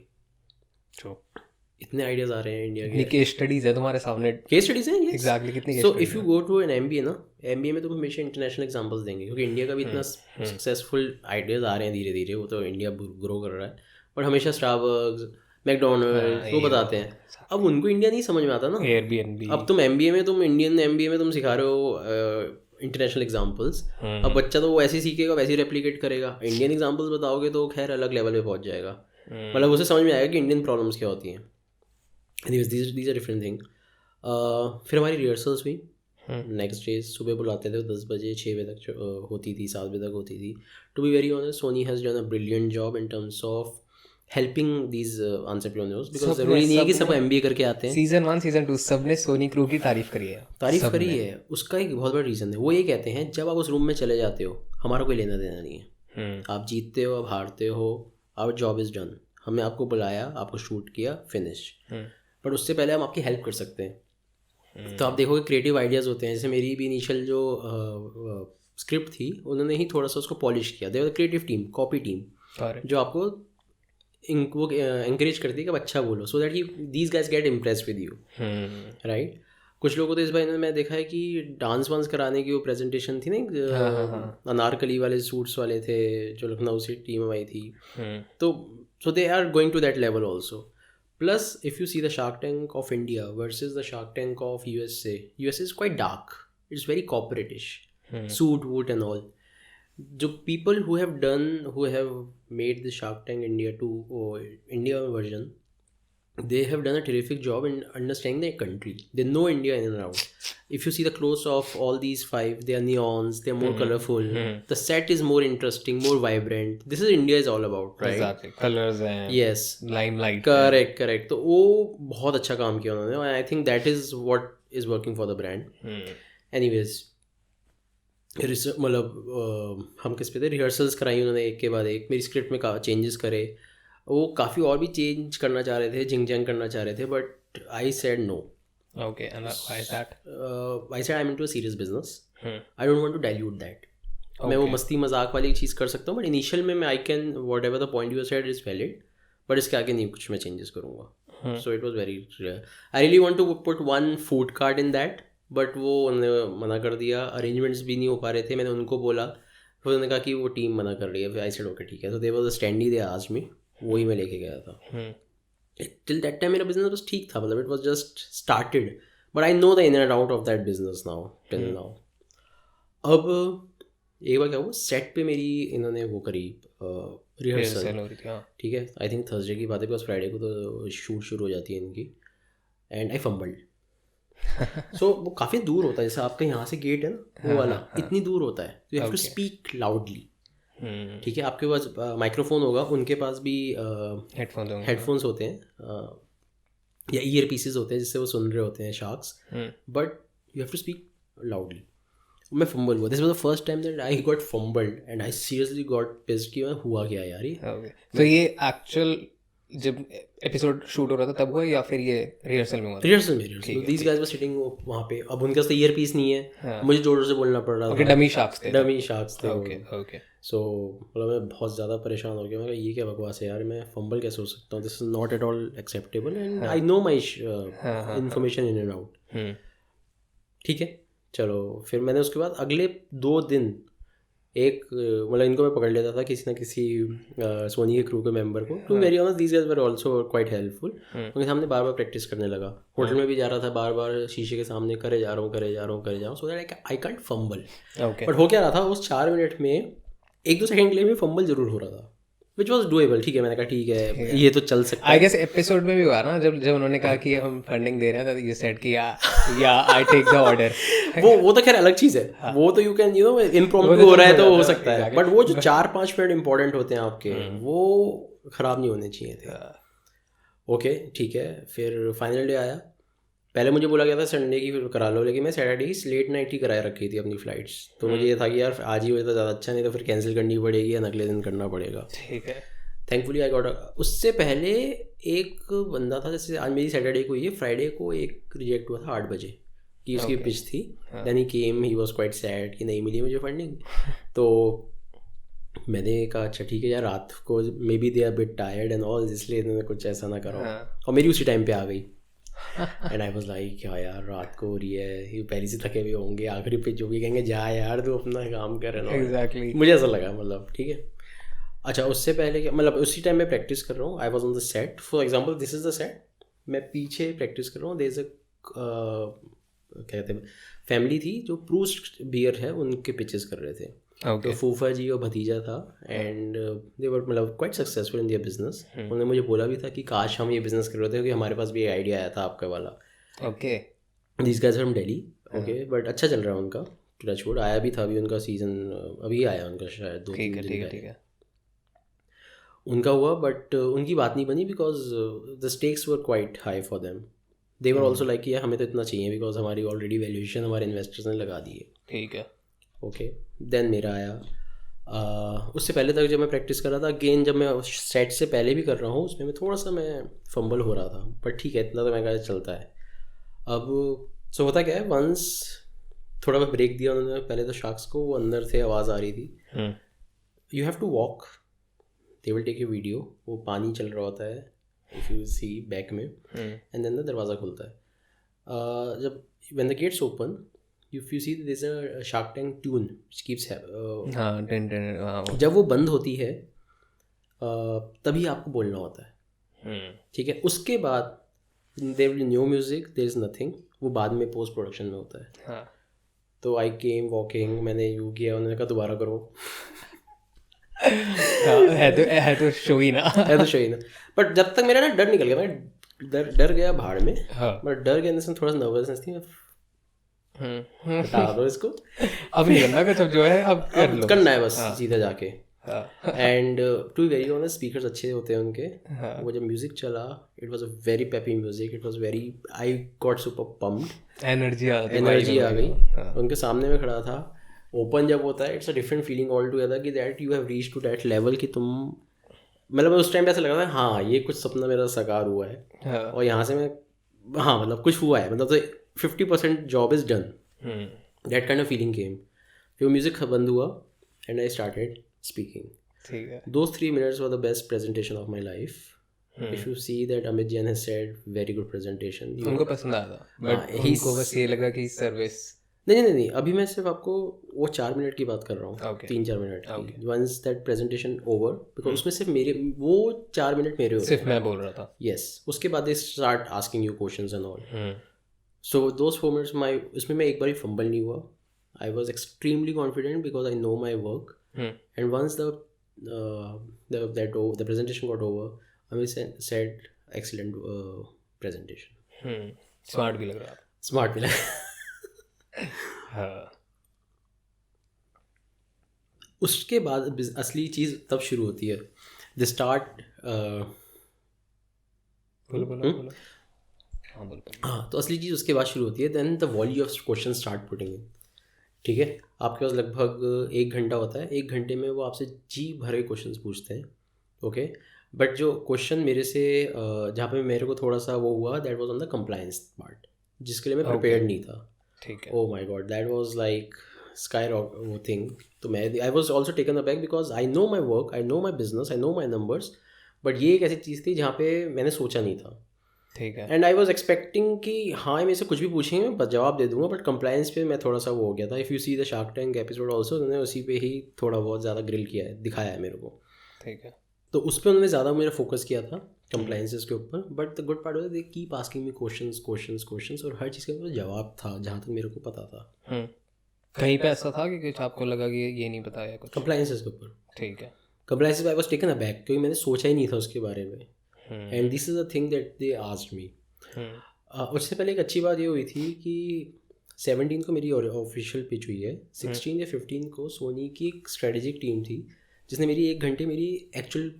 इतने आइडियाज आ रहे हैं इंडिया कितनी के, केस स्टडीज है तुम्हारे सामने, केस स्टडीज हैं ये एग्जैक्टली कितनी case so if you go to an MBA ना, MBA में तो हमेशा इंटरनेशनल एग्जांपल्स देंगे, क्योंकि इंडिया का भी इतना सक्सेसफुल आइडियाज आ रहे हैं धीरे धीरे, वो तो इंडिया ग्रो कर रहा है, बट हमेशा स्टारबक्स, मैकडोनल्ड्स वो बताते हैं। अब उनको इंडिया नहीं समझ में आता ना, एयरबीएनबी। अब तुम MBA में, तुम इंडियन MBA में तुम सिखा रहे हो इंटरनेशनल एग्जांपल्स, अब बच्चा तो वो ऐसे ही सीखेगा, वैसे ही रेप्लिकेट करेगा। इंडियन एग्जांपल्स बताओगे तो खैर अलग लेवल पे पहुंच जाएगा, मतलब उसे समझ में आएगा कि इंडियन प्रॉब्लम्स क्या होती हैं। Anyways these are different thing. फिर हमारी रिहर्सल्स हुई नेक्स्ट डे, सुबह बुलाते थे 10 बजे, 6 बजे तक होती थी, 7 बजे तक होती थी। To be very honest, Sony has done a brilliant job in terms of helping these entrepreneurs, because ज़रूरी नहीं है कि सब MBA करके आते हैं। सीजन 1 सीजन 2 सबने सोनी क्रू की तारीफ करी है। उसका एक बहुत बड़ा रीज़न है, वो ये कहते हैं जब आप उस रूम में चले जाते हो हमारा कोई लेना देना नहीं है, आप जीतते हो, आप हारते हो, आवर जॉब इज़ डन, हमने आपको बुलाया, आपको शूट किया, फिनिश। बट उससे पहले हम आपकी हेल्प कर सकते हैं। तो आप देखोगे क्रिएटिव आइडियाज़ होते हैं, जैसे मेरी भी इनिशियल जो स्क्रिप्ट थी उन्होंने ही थोड़ा सा उसको पॉलिश किया। दे वर क्रिएटिव टीम, कॉपी टीम, जो आपको वो encourage करती है कि अब अच्छा बोलो, so that these guys get impressed with you, right. कुछ लोगों को तो इस बार मैं देखा है कि डांस वांस कराने की वो प्रेजेंटेशन थी ना, अनारकली वाले सूट्स वाले थे जो लखनऊ से टीम आई थी, तो so they are going to that level also. Plus, if you see the Shark Tank of India versus the Shark Tank of USA is quite dark. It's very corporate-ish, suit, woot and all. The people who have made the Shark Tank India version, they have done a terrific job in understanding their country. They know India in and out. If you see the clothes of all these 5, they are neons, they are more colorful. The set is more interesting, more vibrant. This is India is all about, right? Exactly. Colors and yes, limelight. Correct. तो वो बहुत अच्छा काम किया उन्होंने, and I think that is what is working for the brand. Anyways, मतलब हम किस पे थे, रिहर्सल्स कराई उन्होंने एक के बाद एक, मेरी स्क्रिप्ट में चेंजेस करे, वो काफ़ी और भी चेंज करना चाह रहे थे, जिंग करना चाह रहे थे, but I said no. Okay, and why is that? I said I'm into a serious business. I don't want to dilute that. मैं वो मस्ती मजाक वाली चीज़ कर सकता हूँ, बट इनिशियल में I can whatever the point you said is valid, but इसके आगे नहीं कुछ मैं चेंजेस करूँगा। So it was very rare. I really want to put one food cart in that, but वो उन्होंने मना कर दिया, अरेंजमेंट्स भी नहीं हो पा रहे थे, मैंने उनको बोला, फिर उन्होंने कहा कि वो टीम मना कर रही है, फिर आई सेड ओके ठीक है। तो दे वाज अ स्टैंडी दे आज में, वही मैं लेके गया था। टिल दैट टाइम मेरा बिजनेस बस ठीक था, मतलब it was just started, but I know the in and out of that business now till now. अब एक बार क्या हुआ, सेट पे मेरी इन्होंने वो करी रिहर्सल, ठीक है, आई थिंक थर्सडे की बात है, बिकॉज फ्राइडे को तो शूट शुरू हो जाती है इनकी, एंड आई फंबल्ड। सो वो काफ़ी दूर होता है, जैसे आपका यहाँ से गेट है ना वो वाला, इतनी दूर होता है, you have to speak loudly, ठीक है। आपके पास माइक्रोफोन होगा, उनके पास भी हेडफोन्स होते हैं या ईयर पीसेस होते हैं जिससे वो सुन रहे होते हैं sharks, but you have to speak loudly. मैं फंबल हुआ, this was the first time that I got fumbled and I seriously got pissed कि हुआ क्या यार ये। तो ये एक्चुअल जब एपिसोड शूट हो रहा था तब हुआ या फिर ये रिहर्सल में हुआ? रिहर्सल में दीस गाइस वर सिटिंग वहाँ पे। अब उनके पास तो ईयर पीस नहीं है, मुझे जोर से बोलना पड़ रहा था। डमी शार्क्स थे। ओके। सो मतलब मैं बहुत ज़्यादा परेशान हो गया, मैं ये क्या बकवास है यार, मैं फंबल कैसे हो सकता हूँ, this is not at all acceptable and I know my information in and out, ठीक है। चलो फिर मैंने उसके बाद अगले 2 दिन एक मतलब इनको मैं पकड़ लेता था किसी ना किसी सोनी के क्रू के मेंबर को, to very honest these guys were also quite helpful. उनके सामने बार बार प्रैक्टिस करने लगा, होटल में भी जा रहा था, बार बार शीशे के सामने करे जा रहा हूँ so that I can't fumble. But हो क्या रहा था, उस 4 मिनट में 1-2 सेकंड के लिए भी फंबल जरूर हो रहा था, विच वॉज डूएबल। ठीक है, मैंने कहा ठीक है ये तो चल सकता है। आई गेस एपिसोड में भी हुआ ना, जब उन्होंने कहा कि हम फंडिंग दे रहे हैं, तो यू सेड कि या आई टेक द ऑर्डर। वो तो खैर अलग चीज़ है, वो तो you can you know impromptu हो रहा है तो हो सकता है, बट वो जो 4-5 मिनट इंपॉर्टेंट होते हैं आपके, वो ख़राब नहीं होने चाहिए थे। ओके ठीक है, फिर फाइनल डे आया। पहले मुझे बोला गया था संडे की फिर करा लो, लेकिन मैं सैटरडे की लेट नाइट ही कराए रखी थी अपनी फ़्लाइट्स, तो मुझे ये था कि यार आज ही हो तो ज़्यादा अच्छा, नहीं तो फिर कैंसिल करनी पड़ेगी या अगले दिन करना पड़ेगा। ठीक है, थैंकफुली आई गॉट। उससे पहले एक बंदा था, जैसे आज मेरी सैटरडे को हुई है, फ्राइडे को एक रिजेक्ट हुआ था 8 बजे की उसकी पिच थी। Then he came, he was quite sad कि नहीं मिली मुझे फंडिंग। तो मैंने कहा अच्छा ठीक है यार, रात को maybe they are bit tired and all, इसलिए इन्होंने कुछ ऐसा ना करो। और मेरी उसी टाइम पे आ गई एंड आई वाज लाइक क्या यार, रात को हो रही है, ये पहले से थके हुए होंगे, आखिरी पे जो भी कहेंगे जा यार तू अपना काम कर रहे हो। Exactly. मुझे ऐसा लगा, मतलब ठीक है। अच्छा उससे पहले क्या, मतलब उसी टाइम मैं प्रैक्टिस कर रहा हूँ, I was on the set, for example this is the set, मैं पीछे प्रैक्टिस कर रहा हूँ, देयर इज अ कहते हैं फैमिली थी जो प्रूस्ट बियर है उनके पिचेस कर रहे थे। तो फूफा जी और भतीजा था एंड दे वर मतलब quite successful in their business. उन्होंने मुझे बोला भी था कि काश हम ये बिजनेस कर रहे थे, क्योंकि हमारे पास भी ये आइडिया आया था आपका वाला। Okay, this guys from Delhi. Okay, but अच्छा चल रहा है उनका, टचवुड। आया भी था अभी उनका सीजन, अभी आया उनका शायद 2-3 दिन पहले उनका हुआ, बट उनकी बात नहीं बनी because the stakes were quite high for them. They were also like हमें तो इतना चाहिए बिकॉज हमारी ऑलरेडी वैल्यूएशन हमारे इन्वेस्टर्स ने लगा दी है। ठीक है। ओके, देन मेरा आया। उससे पहले तक जब मैं प्रैक्टिस कर रहा था, अगेन जब मैं सेट से पहले भी कर रहा हूँ उसमें मैं थोड़ा सा मैं फंबल हो रहा था, बट ठीक है इतना तो मैं कहा चलता है। अब सो होता क्या है, वंस थोड़ा मैं ब्रेक दिया उन्होंने, पहले तो शार्क्स को, वो अंदर से आवाज़ आ रही थी, you have to walk, they will take you video, वो पानी चल रहा होता है इफ़ यू सी बैक में, एंड देन दरवाज़ा खुलता है। जब when the gates open, if you see there is a Shark Tank tune which keeps जब वो बंद होती है तभी आपको बोलना होता है, ठीक है। उसके बाद there will new music, there is nothing, वो बाद में पोस्ट प्रोडक्शन में होता है। तो आई केम वॉकिंग, मैंने यू किया, उन्होंने कहा दोबारा करो। है तो शो ही ना बट जब तक मेरा ना डर निकल गया, मैं डर गया भाड़ में, बट डर गया अंदर से थोड़ा सा नर्वसनेस थी, हटा दो इसको, अब नहीं करना का, जो है अब कर लो, करना है बस सीधा जाके। And to be very honest, speakers अच्छे होते हैं उनके। वो जब म्यूजिक चला, it was a very peppy music, it was very, I got super pumped, energy आ गई। उनके सामने में खड़ा था, ओपन जब होता है it's a different feeling all together, कि that you have reach to that level कि तुम, मतलब उस टाइम पे ऐसा लगा था हाँ ये कुछ सपना मेरा साकार हुआ है, और यहाँ से मैं, हाँ मतलब कुछ हुआ है, मतलब तो 50% job is done, that kind of feeling came. फिर म्यूजिक बंद हुआ एंड आई स्टार्टेड स्पीकिंग। ठीक है, those 3 minutes were the best presentation of my life. If you see that Amit Jain has said very good presentation, उनको पसंद आया था, but उनको बस ये लगा कि सर्विस, नहीं, अभी मैं सिर्फ आपको वो 4 मिनट की बात कर रहा हूँ, 3-4 मिनट की। Once that presentation over, because उसमें सिर्फ मेरे वो 4 मिनट मेरे होते, सिर्फ मैं बोल रहा था, यस। उसके बाद they start asking you questions and all, so those 4 minutes my, इसमें मैं एक बार फंबल नहीं हुआ। I was extremely confident because I know my work, and once the presentation got over, Amit said excellent presentation. Smart भी लग रहा था, स्मार्ट भी लगा। हाँ। उसके बाद असली चीज़ तब शुरू होती है, द स्टार्ट, बोलो। हाँ, तो असली चीज़ उसके बाद शुरू होती है, then the volume of question start putting in, ठीक है। आपके पास लगभग 1 घंटा होता है, 1 घंटे में वो आपसे जी भरे क्वेश्चंस पूछते हैं, ओके। बट जो क्वेश्चन मेरे से जहाँ पे मेरे को थोड़ा सा वो हुआ, that was on the compliance part, जिसके लिए मैं प्रिपेयर्ड नहीं था, ठीक है। Oh my God, that was like sky rock वो थिंग। तो मैं, I was also taken aback because I know my work, I know my business, I know my numbers, but ये एक ऐसी चीज़ थी जहाँ पे मैंने सोचा नहीं था, ठीक है। एंड आई वॉज एक्सपेक्टिंग कि हाँ मेरे से कुछ भी पूछेंगे मैं जवाब दे दूंगा, बट कंप्लायंस पे मैं थोड़ा सा वो हो गया था। If you see the shark tank episode also, उन्होंने उसी पे ही थोड़ा बहुत ज़्यादा ग्रिल किया है, दिखाया है मेरे को, ठीक है। तो उस पर उन्होंने ज़्यादा मेरा फोकस किया था कंप्लायंसेस के ऊपर। But the good part was they keep asking me questions, और हर चीज़ का मेरा जवाब था जहाँ तक मेरे को पता था। कहीं पे ऐसा था कि कुछ आपको लगा कि ये नहीं बताया कुछ? कंप्लायंसेस के ऊपर, ठीक है। Compliances I was taken aback, क्योंकि मैंने सोचा ही नहीं था उसके बारे में, and this is a thing that they asked मी। उससे पहले एक अच्छी बात ये हुई थी कि 17 को मेरी ऑफिशियल पिच हुई है, 16 या 15 को सोनी की एक स्ट्रेटेजिक टीम थी जिसने मेरी 1 घंटे मेरी एक्चुअल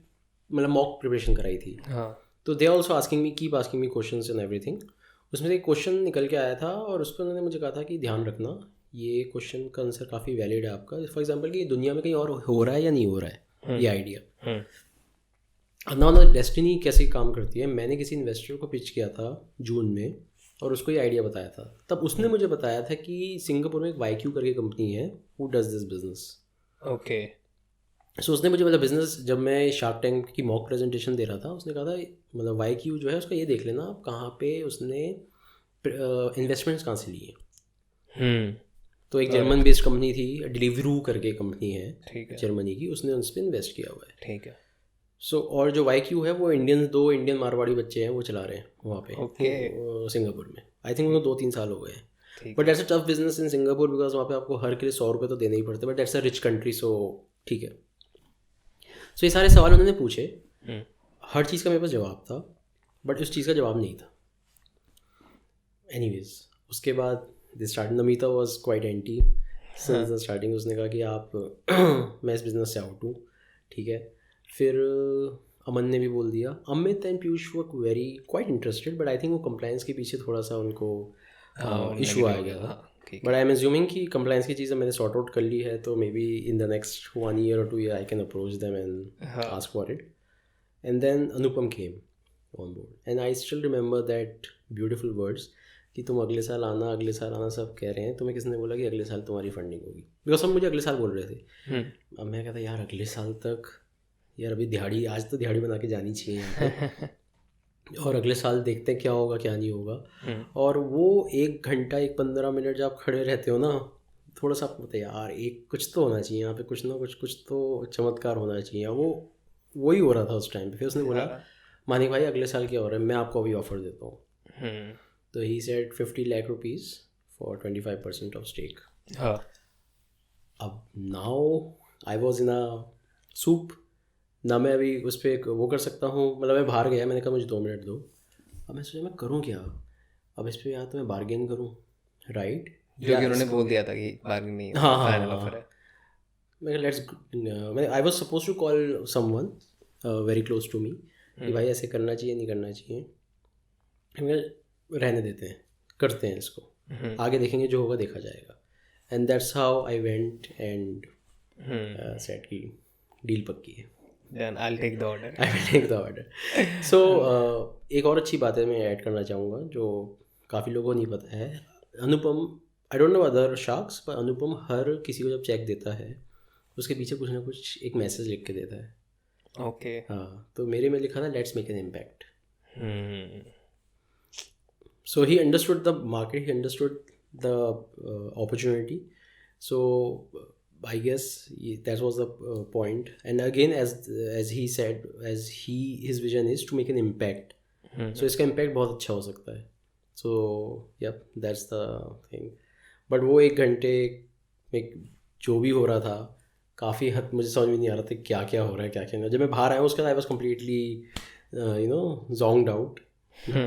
मतलब मॉक प्रिपरेशन कराई थी। तो they also asking me, keep asking me questions and everything. उसमें से एक क्वेश्चन निकल के आया था और उस पर उन्होंने मुझे कहा था कि ध्यान रखना, ये क्वेश्चन का आंसर काफ़ी वैलिड है आपका, फॉर एग्जाम्पल कि दुनिया में कहीं और हो रहा है या नहीं हो रहा है ये आइडिया। ना डेस्टिनी कैसे काम करती है, मैंने किसी इन्वेस्टर को पिच किया था जून में और उसको ये आइडिया बताया था, तब उसने मुझे बताया था कि सिंगापुर में एक YQ करके कंपनी है who does this business, okay. So उसने मुझे मतलब बिजनेस, जब मैं शार्क टैंक की मॉक प्रेजेंटेशन दे रहा था, उसने कहा था मतलब वाई क्यू जो है उसका ये देख लेना आप कहाँ पे उसने इन्वेस्टमेंट्स कहाँ से लिए। तो एक जर्मन बेस्ड कंपनी थी, डिलीवरू करके कंपनी है, ठीक है, जर्मनी की, उसने उस पर इन्वेस्ट किया हुआ है। ठीक है। सो और जो वाई क्यू है वो दो इंडियन मारवाड़ी बच्चे हैं वो चला रहे हैं वहाँ पे, सिंगापुर में। आई थिंक उनको 2-3 साल हो गए हैं। But that's a tough business in Singapore, because वहाँ पे आपको हर के लिए 100 रुपये तो देने ही पड़ते हैं, but that's a rich country, so ठीक है। सो ये सारे सवाल उन्होंने पूछे, हर चीज़ का मेरे पास जवाब था, बट उस चीज़ का जवाब नहीं था। एनीवेज उसके बाद Namita was quite anti since the starting. उसने कहा कि आप मैं इस बिज़नेस से आउट हूँ, ठीक है। फिर अमन ने भी बोल दिया। Amit and Piyush were very quite interested, but I think वो कंप्लायंस के पीछे थोड़ा सा उनको इशू आ गया था। बट आई एम एज्यूमिंग कि कंप्लायंस की चीज़ें मैंने सॉर्ट आउट कर ली है, तो maybe in the next 1 year or 2 year I can approach them and ask for it. And then Anupam came on board and I still remember that beautiful words कि तुम अगले साल आना, अगले साल आना, सब कह रहे हैं। तुम्हें किसने बोला कि अगले साल तुम्हारी फंडिंग होगी? बिकॉज सब मुझे अगले साल बोल रहे थे। अब मैं कहता यार अगले साल तक, यार अभी दिहाड़ी, आज तो दिहाड़ी बना के जानी चाहिए यहाँ पे और अगले साल देखते हैं क्या होगा क्या नहीं होगा। और वो 1 घंटा 15 मिनट जब आप खड़े रहते हो ना, थोड़ा सा आपको पता है यार एक कुछ तो होना चाहिए यहाँ पे, कुछ ना कुछ तो चमत्कार होना चाहिए। वो वही हो रहा था उस टाइम पे। फिर उसने बोला मानिक भाई अगले साल क्या हो रहा है, मैं आपको अभी ऑफर देता हूँ। तो he said 50 lakh rupees for 25% of stake. अब now I was in a soup ना, मैं अभी उस पर वो कर सकता हूँ, मतलब मैं बाहर गया, मैंने कहा मुझे 2 मिनट दो। अब मैं सोचा मैं करूँ क्या अब इस पर, या तो मैं बार्गेन करूँ, राइट, जो कि उन्होंने बोल दिया था कि बार्गेन नहीं है, फाइनल ऑफर है। मैं I was suppose to call someone very close to me कि भाई ऐसे करना चाहिए नहीं करना चाहिए। रहने देते हैं, करते हैं इसको, आगे देखेंगे जो होगा देखा जाएगा। And that's how I went and set की डील पक्की है। Then I'll take the order. I will take the order. So एक और अच्छी बात है मैं ऐड करना चाहूँगा जो काफ़ी लोगों को नहीं पता है। Anupam, I don't know other sharks, पर अनुपम हर किसी को जब चेक देता है उसके पीछे कुछ ना कुछ एक मैसेज लिख के देता है। ओके। हाँ, तो मेरे में लिखा था let's make an impact. So he understood the market, he understood the opportunity. So I guess that was the point. And again, as he said, his vision is to make an impact. So इसका impact बहुत अच्छा हो सकता है. So yep, that's the thing. But वो 1 घंटे में जो भी हो रहा था, काफ़ी हद मुझे समझ में नहीं आ रहा था क्या क्या हो रहा है, क्या क्या नहीं। जब मैं बाहर आया उसके बाद I was completely zonked out.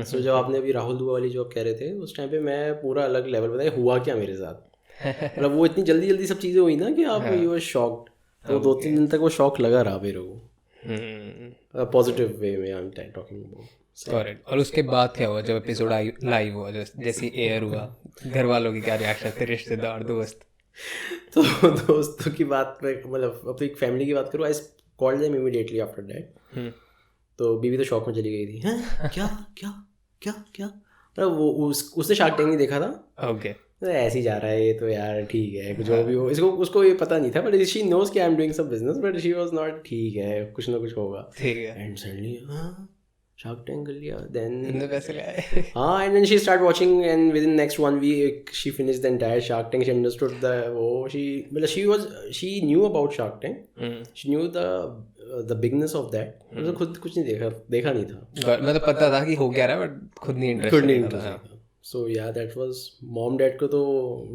So जब आपने अभी राहुल दुआ वाली जो आप कह रहे थे, उस टाइम पे मैं पूरा अलग लेवल पे था, हुआ क्या मेरे साथ। मतलब वो इतनी जल्दी जल्दी सब चीज़ें हुई ना कि आप यू वर शॉक्ड। तो 2-3 दिन तक वो शॉक लगा रहा मेरे को, पॉजिटिव वे में I am talking about. Correct. और उसके बाद क्या हुआ जब एपिसोड लाइव हुआ, जैसे एयर हुआ, घर वालों की क्या रिएक्शन थे, रिश्तेदार, दोस्त? तो दोस्तों की बात में, मतलब अपनी फैमिली की बात करूँ, I called them immediately after that. तो बीवी तो शॉक में चली गई थी। हैं क्या क्या क्या क्या, मतलब वो उसने शार्क टैंक नहीं देखा था। ओके। तो ऐसे ही जा रहा है ये तो, यार ठीक है जो भी हो। उसको ये पता नहीं था, बट शी नोज कि I am doing some business, but she was not, ठीक है कुछ ना कुछ होगा, ठीक है। एंड सडनली शार्क टैंक कर लिया, देन पैसे लगाए। हाँ, and then she start watching and with in next 1 week she finished the entire shark tank. She understood the वो, she knew about shark tank, she knew the bigness of that. उसने खुद कुछ नहीं देखा नहीं था, मतलब पता था कि हो क्या रहा है, बट खुद नहीं इंटरेस्ट था। सो या दैट वाज मॉम डैड को तो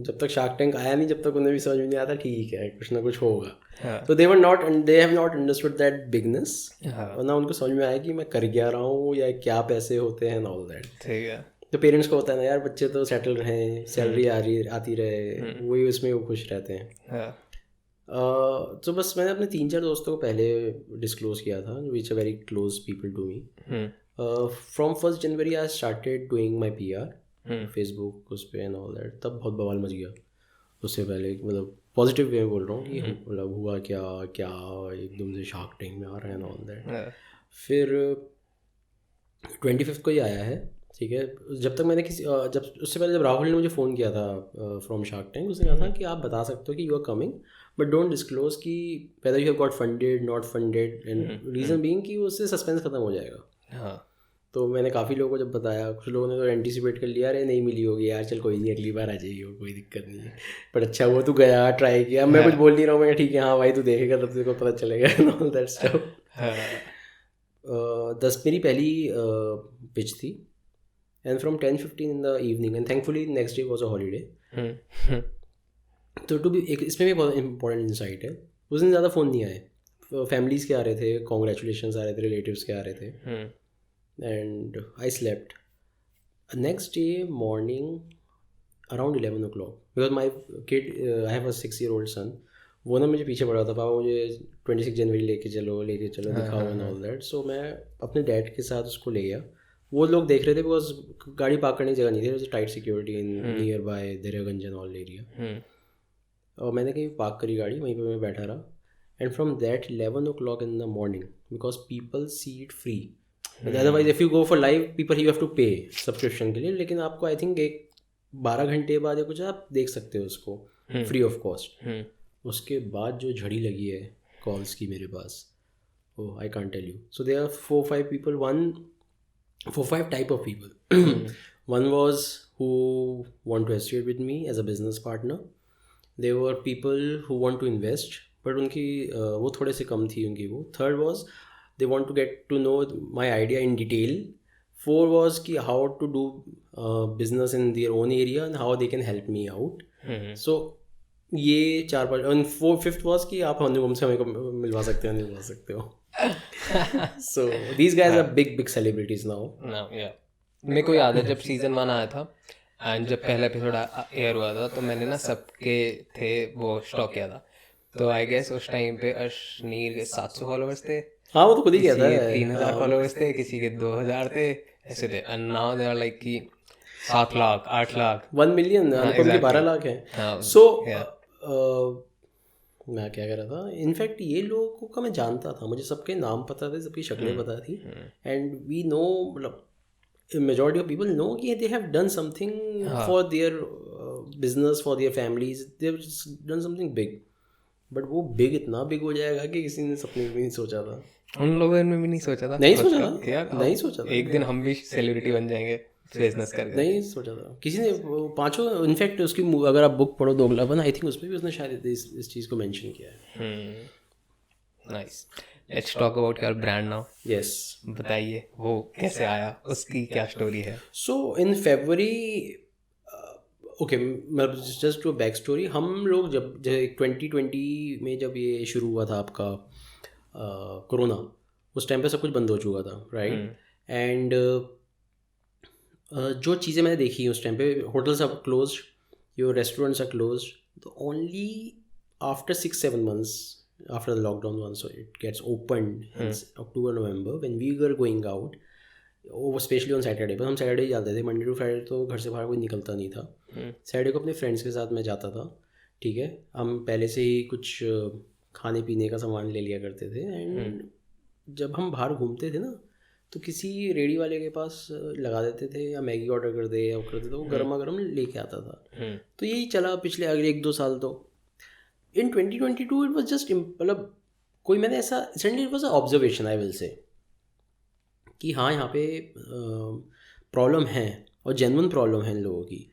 जब तक शार्क टैंक आया नहीं, जब तक उन्हें भी समझ में नहीं आता ठीक है कुछ ना कुछ होगा। तो they have not understood that bigness, और ना उनको समझ में आया कि मैं कर क्या रहा हूँ या क्या पैसे होते हैं, ऑल दैट। ठीक है। तो पेरेंट्स को होता है ना यार, बच्चे तो सेटल रहें, सैलरी आती रहे, वही उसमें वो खुश रहते हैं। तो बस मैंने अपने 3-4 दोस्तों को पहले डिस्क्लोज किया था, which are very close people to me. From 1st January I started doing my PR Facebook उस पर एंड ऑल दैट। तब बहुत बवाल मच गया। उससे पहले मतलब पॉजिटिव वे में बोल रहा हूँ कि मतलब हुआ क्या एकदम से शार्क टैंक में आ रहा है एंड ऑल दैट। फिर 25th को ही आया है, ठीक है। जब तक मैंने उससे पहले जब राहुल ने मुझे फ़ोन किया था फ्रॉम शार्क टैंक, उसने कहा था कि आप बता सकते हो कि you are coming, but don't disclose कि whether you have got funded not funded, and reason being कि उससे सस्पेंस खत्म हो जाएगा. हाँ. तो मैंने काफ़ी लोगों को जब बताया, कुछ लोगों ने तो एंटीसिपेट कर लिया, अरे नहीं मिली होगी यार, चल कोई नहीं अगली बार आ जाएगी, वो कोई दिक्कत नहीं है. बट अच्छा हुआ तू गया, ट्राई किया. मैं कुछ बोल नहीं रहा हूँ, मैं ठीक है हाँ भाई तू देखेगा तब तेरे को पता चलेगा. All that stuff. 10 मेरी पहली पिच थी, and from 10-15 in the evening, and thankfully next day was a holiday. तो टू बी एक इसमें भी बहुत इंपॉर्टेंट इंसाइट है. उस दिन ज़्यादा फ़ोन नहीं आए, फैमिलीज़ के आ रहे थे, कॉन्ग्रेचुलेशंस आ रहे थे, रिलेटिव्स के आ रहे थे. And I slept. Next day morning around 11 o'clock, because my kid, I have a 6-year-old son, वो ना मुझे पीछे पड़ा था, पापा मुझे 26 जनवरी लेके चलो दिखाओ एंड ऑल दैट. सो मैं अपने डैड के साथ उसको ले गया. वो लोग देख रहे थे बिकॉज गाड़ी पार्क करने की जगह नहीं थी, tight security in near by Daryaganj and all area. और मैंने कहीं पार्क करी गाड़ी, वहीं पे मैं बैठा रहा. And from that 11 o'clock in the morning, because people see it free. Otherwise if you go for live people you have to pay subscription के लिए, लेकिन आपको आई थिंक एक 12 घंटे बाद या कुछ आप देख सकते हो उसको फ्री ऑफ कॉस्ट. उसके बाद जो झड़ी लगी है कॉल्स की मेरे पास, oh I can't tell you. So there are 4-5 people, 4-5 type of people. One was who want to associate with me as a business partner. There were people who want to invest, but उनकी वो थोड़े से कम थी उनकी वो. Third was they want to get to know my idea in detail. 4 was कि how to do business in their own area and how they can help me out. So ये 4-5, and 5th was कि आप अनुपम से हमें को मिलवा सकते हो, नहीं मिलवा सकते हो. So these guys are big celebrities now. मेरे को याद है जब सीजन 1 आया था एंड जब पहला एपिसोड एयर हुआ था, तो मैंने ना सबके थे वो स्टॉक किया था. तो आई गेस उस टाइम पे अश्नीर के 700 फॉलोअर्स थे. हाँ वो तो खुद ही कहता है. 3000 फॉलोअर्स थे, किसी के 2000 थे, ऐसे थे. And now they are like कि 7 लाख 8 लाख 1 million, अनुपम के 12 लाख है. सो मैं क्या कह रहा था, इनफैक्ट ये लोगों का मैं जानता था, मुझे सबके नाम पता थे, सबकी शक्लें पता थी. एंड वी नो, मतलब majority of people know कि they have done something for their business, for their families, they have done something big. But वो बिग इतना बिग हो जाएगा कि किसी ने सपने में भी नहीं सोचा था. उन लोगों ने भी नहीं सोचा था. नहीं सोचा था. एक दिन हम भी सेलिब्रिटी बन जाएंगे बिजनेस करके. नहीं सोचा था किसी ने. 5 इनफैक्ट उसकी अगर आप बुक पढ़ो दोगलापन, आई थिंक उसमें भी उसने शायद इस चीज़ को मेंशन किया है. Nice. Let's talk about your brand now. Yes, बताइए वो कैसे आया, उसकी क्या स्टोरी है. सो इन फरवरी, ओके, मतलब जस्ट टू बैक स्टोरी, हम लोग जब 2020 में जब ये शुरू हुआ था आपका कोरोना, उस टाइम पे सब कुछ बंद हो चुका था, राइट. एंड जो चीज़ें मैंने देखी उस टाइम पे, hotels are closed, your restaurants are closed. तो only after 6-7 months after the lockdown once it gets opened in October November, when we were going out, वो स्पेशली ऑन सैटरडे, पर हम सैटरडे ही जाते थे. मंडे टू फ्राइडे तो घर से बाहर कोई निकलता नहीं था. सैटरडे को अपने फ्रेंड्स के साथ मैं जाता था, ठीक है. हम पहले से ही कुछ खाने पीने का सामान ले लिया करते थे. एंड जब हम बाहर घूमते थे ना, तो किसी रेडी वाले के पास लगा देते थे, या मैगी ऑर्डर कर दे या करते थे, वो गर्मा गर्म लेके आता था. तो यही चला पिछले अगले 1-2 साल. तो इन 2022 इट वॉज जस्ट, मतलब कोई मैंने ऐसा suddenly, it was a observation I will say, कि हाँ यहाँ पे प्रॉब्लम है और जेन्युइन प्रॉब्लम है इन लोगों की.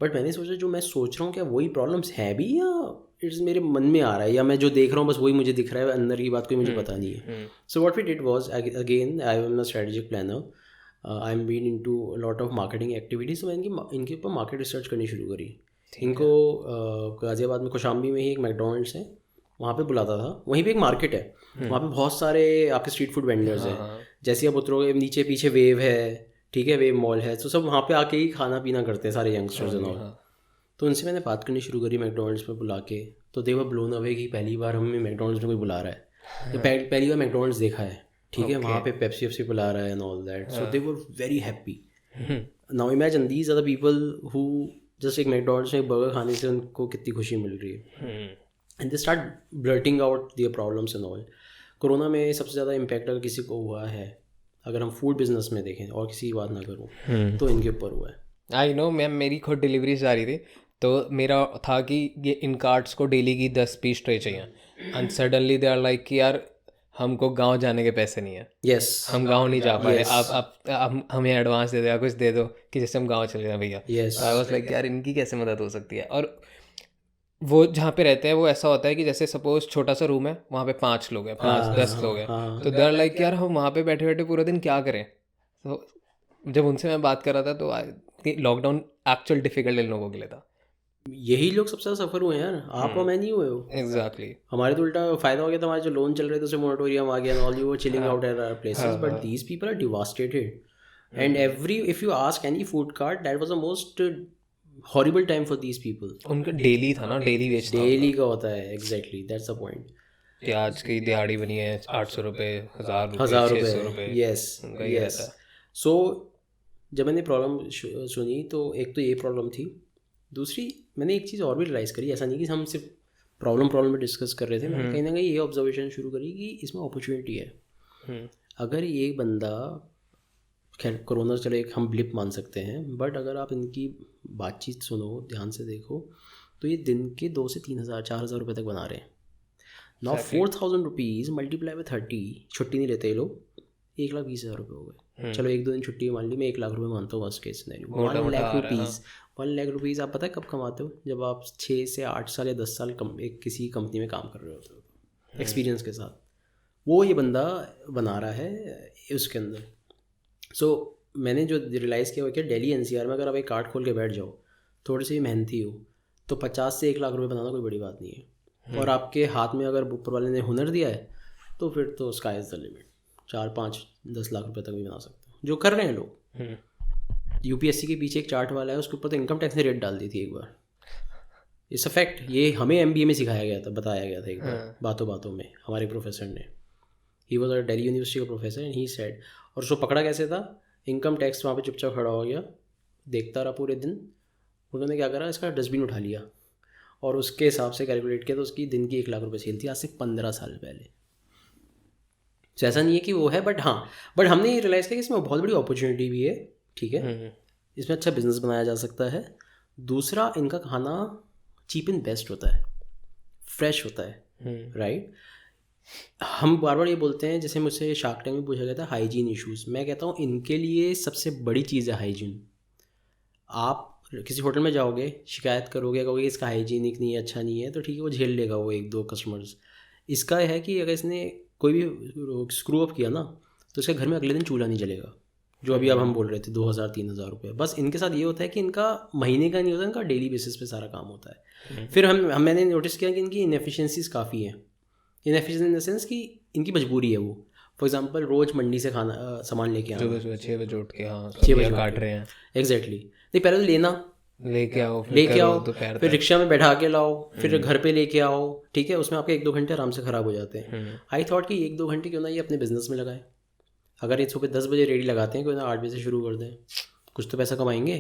बट मैंने सोचा जो मैं सोच रहा हूँ क्या वही प्रॉब्लम्स हैं भी, या इट्स मेरे मन में आ रहा है, या मैं जो देख रहा हूँ बस वही मुझे दिख रहा है, अंदर की बात कोई मुझे पता नहीं है. So what we did was, again I am a strategic planner, I am been into lot of marketing activities. मैं इनके ऊपर मार्केट रिसर्च करनी शुरू करी. इनको गाज़ियाबाद में कोशाम्बी में ही एक मैकडोनल्ड्स है, वहाँ पे बुलाता था. वहीं पे एक मार्केट है, वहाँ पे बहुत सारे आपके स्ट्रीट फूड वेंडर्स हैं. जैसे आप उतरोगे नीचे पीछे वेव है, ठीक है, वेव मॉल है, तो सब वहाँ पे आके ही खाना पीना करते हैं सारे यंगस्टर्स एंड ऑल. तो उनसे मैंने बात करनी शुरू करी मैकडोनल्ड्स में बुला के. तो दे वर ब्लोन अवे कि पहली बार हमें मैकडोनल्ड्स में कोई बुला रहा है, तो पहली बार मैकडोनल्ड्स देखा है, ठीक है. वहाँ पे पेप्सी वेप्सी बुला रहा है and all that. So they were very happy. Now imagine these are the people who just एक मैकडोनल्ड्स में बर्गर खाने से उनको कितनी खुशी मिल रही है. And they start blurting out their problems and all. Corona में सबसे ज़्यादा इम्पैक्ट अगर किसी को हुआ है, अगर हम फूड बिजनेस में देखें और किसी की बात ना करूँ, तो इनके ऊपर हुआ है. आई नो मैम, मेरी खुद डिलीवरीज आ रही थी, तो मेरा था कि ये इन कार्ट्स को डेली की 10 पीस ट्रे चाहिए, and suddenly they are like कि यार हमको गांव जाने के पैसे नहीं है, यस हम गांव नहीं जा पा रहे, Yes. आप हमें एडवांस दे दो या कुछ दे दो कि जैसे हम गांव चले जाएं भैया। Yes. आई वाज लाइक यार इनकी कैसे मदद हो सकती है। और वो जहाँ पे रहते हैं वो ऐसा होता है कि जैसे सपोज छोटा सा रूम है, वहाँ पे 5 लोग हैं, 5-10 लोग हैं, तो दे आर लाइक यार हम वहाँ पे बैठे बैठे पूरा दिन क्या करें। तो जब उनसे मैं बात कर रहा था तो लॉकडाउन एक्चुअल डिफिकल्ट इन लोगों के लिए था। यही लोग सबसे ज़्यादा सफ़र हुए हैं यार, आप और मैं नहीं हुए हो। एग्जैक्टली। हमारे तो उल्टा फ़ायदा हो गया था, हमारे जो लोन चल रहे थे उससे मोरेटोरियम आ गया and all, you were chilling out at our places, but these people are devastated and every if you ask any food cart that was the most horrible time for these people. उनका daily था ना, daily veg था। Daily का होता है, exactly that's the point. कि आज की दिहाड़ी बनी है 800 रुपये, 1000 1,000 600 रुपये, रुपये। यस उनका ये यस। रहता है। सो जब मैंने प्रॉब्लम सुनी तो एक तो ये प्रॉब्लम थी, दूसरी मैंने एक चीज़ और भी रियलाइज़ करी, ऐसा नहीं कि हम सिर्फ प्रॉब्लम में डिस्कस कर रहे थे, मैंने कहीं ना कहीं ये ऑब्जर्वेशन शुरू करी कि इसमें अपॉर्चुनिटी है। अगर ये बंदा, खैर कोरोना चलो एक हम ब्लिप मान सकते हैं, बट अगर आप इनकी बातचीत सुनो, ध्यान से देखो, तो ये दिन के 2 से 3,000 4,000 रुपये तक बना रहे हैं। नाउ 4,000 रुपीज़ मल्टीप्लाई बाई 30, छुट्टी नहीं लेते ये लोग, 1,20,000 रुपये हो गए। चलो 1-2 दिन छुट्टी मान ली, मैं 1 लाख रुपये मानता हूँ worst case scenario. 1 lakh rupees, 1 lakh rupees आप पता है कब कमाते हो? जब आप 6 से 8 साल या 10 साल एक किसी कंपनी में काम कर रहे होते हो एक्सपीरियंस के साथ, वो ये बंदा बना रहा है उसके अंदर। सो मैंने जो रियलाइज़ किया वो क्या, दिल्ली एनसीआर में अगर आप एक कार्ड खोल के बैठ जाओ, थोड़ी सी मेहनती हो, तो 50 से 1 लाख रुपए बनाना कोई बड़ी बात नहीं है। और आपके हाथ में अगर ऊपर वाले ने हुनर दिया है तो फिर तो sky is the limit, 4-5-10 lakh रुपए तक भी बना सकते हो, जो कर रहे हैं लोग। यूपीएससी के पीछे एक चार्ट वाला है, उसके ऊपर तो इनकम टैक्स ने रेट डाल दी थी एक बार। इट्स अ फैक्ट, ये हमें एमबीए में सिखाया गया था, बताया गया था एक बार बातों बातों में हमारे प्रोफेसर ने। He was a Delhi university का प्रोफेसर एंड ही सेड, और उसको पकड़ा कैसे था, इनकम टैक्स वहाँ पे चुपचाप खड़ा हो गया, देखता रहा पूरे दिन। उन्होंने क्या करा, इसका डस्टबिन उठा लिया और उसके हिसाब से कैलकुलेट किया तो उसकी दिन की 1 लाख रुपए सेल थी, आज से 15 साल पहले। तो ऐसा नहीं है कि वो है, बट हमने ये रियलाइज़ किया कि इसमें बहुत बड़ी अपॉर्चुनिटी भी है, ठीक है, इसमें अच्छा बिजनेस बनाया जा सकता है। दूसरा, इनका खाना चीप एंड बेस्ट होता है, फ्रेश होता है, राइट। हम बार बार ये बोलते हैं, जैसे मुझसे शार्क टैंक में पूछा गया था हाइजीन इश्यूज, मैं कहता हूँ इनके लिए सबसे बड़ी चीज़ है हाइजीन। आप किसी होटल में जाओगे, शिकायत करोगे, कहोगे इसका हाइजीनिक नहीं है, अच्छा नहीं है, तो ठीक है वो झेल लेगा वो 1-2 कस्टमर्स। इसका है कि अगर इसने कोई भी स्क्रू अप किया ना, तो इसके घर में अगले दिन चूल्हा नहीं जलेगा, जो अभी अब हम बोल रहे थे 2,000-3,000 रुपये। बस इनके साथ ये होता है कि इनका महीने का नहीं होता, इनका डेली बेसिस पे सारा काम होता है। फिर मैंने नोटिस किया कि इनकी इनएफिशिएंसीज काफ़ी हैं। इनएफिशिएंट इन द सेंस कि इनकी मजबूरी है वो, फॉर एग्जांपल रोज़ मंडी से खाना सामान लेके आना, सुबह 6 बजे उठ के, हाँ 6 बजे काट रहे हैं, एग्जैक्टली। नहीं, पहले तो लेना, लेके आओ दोपहर, फिर रिक्शा में बैठा के लाओ, फिर घर पे लेके आओ, ठीक है, उसमें आपके 1-2 घंटे आराम से ख़राब हो जाते हैं। आई थॉट कि 1-2 घंटे क्यों ना ये अपने बिजनेस में लगाए। अगर ये सुबह 10 बजे रेडी लगाते हैं, क्यों ना 8 बजे से शुरू कर दें, कुछ तो पैसा कमाएंगे।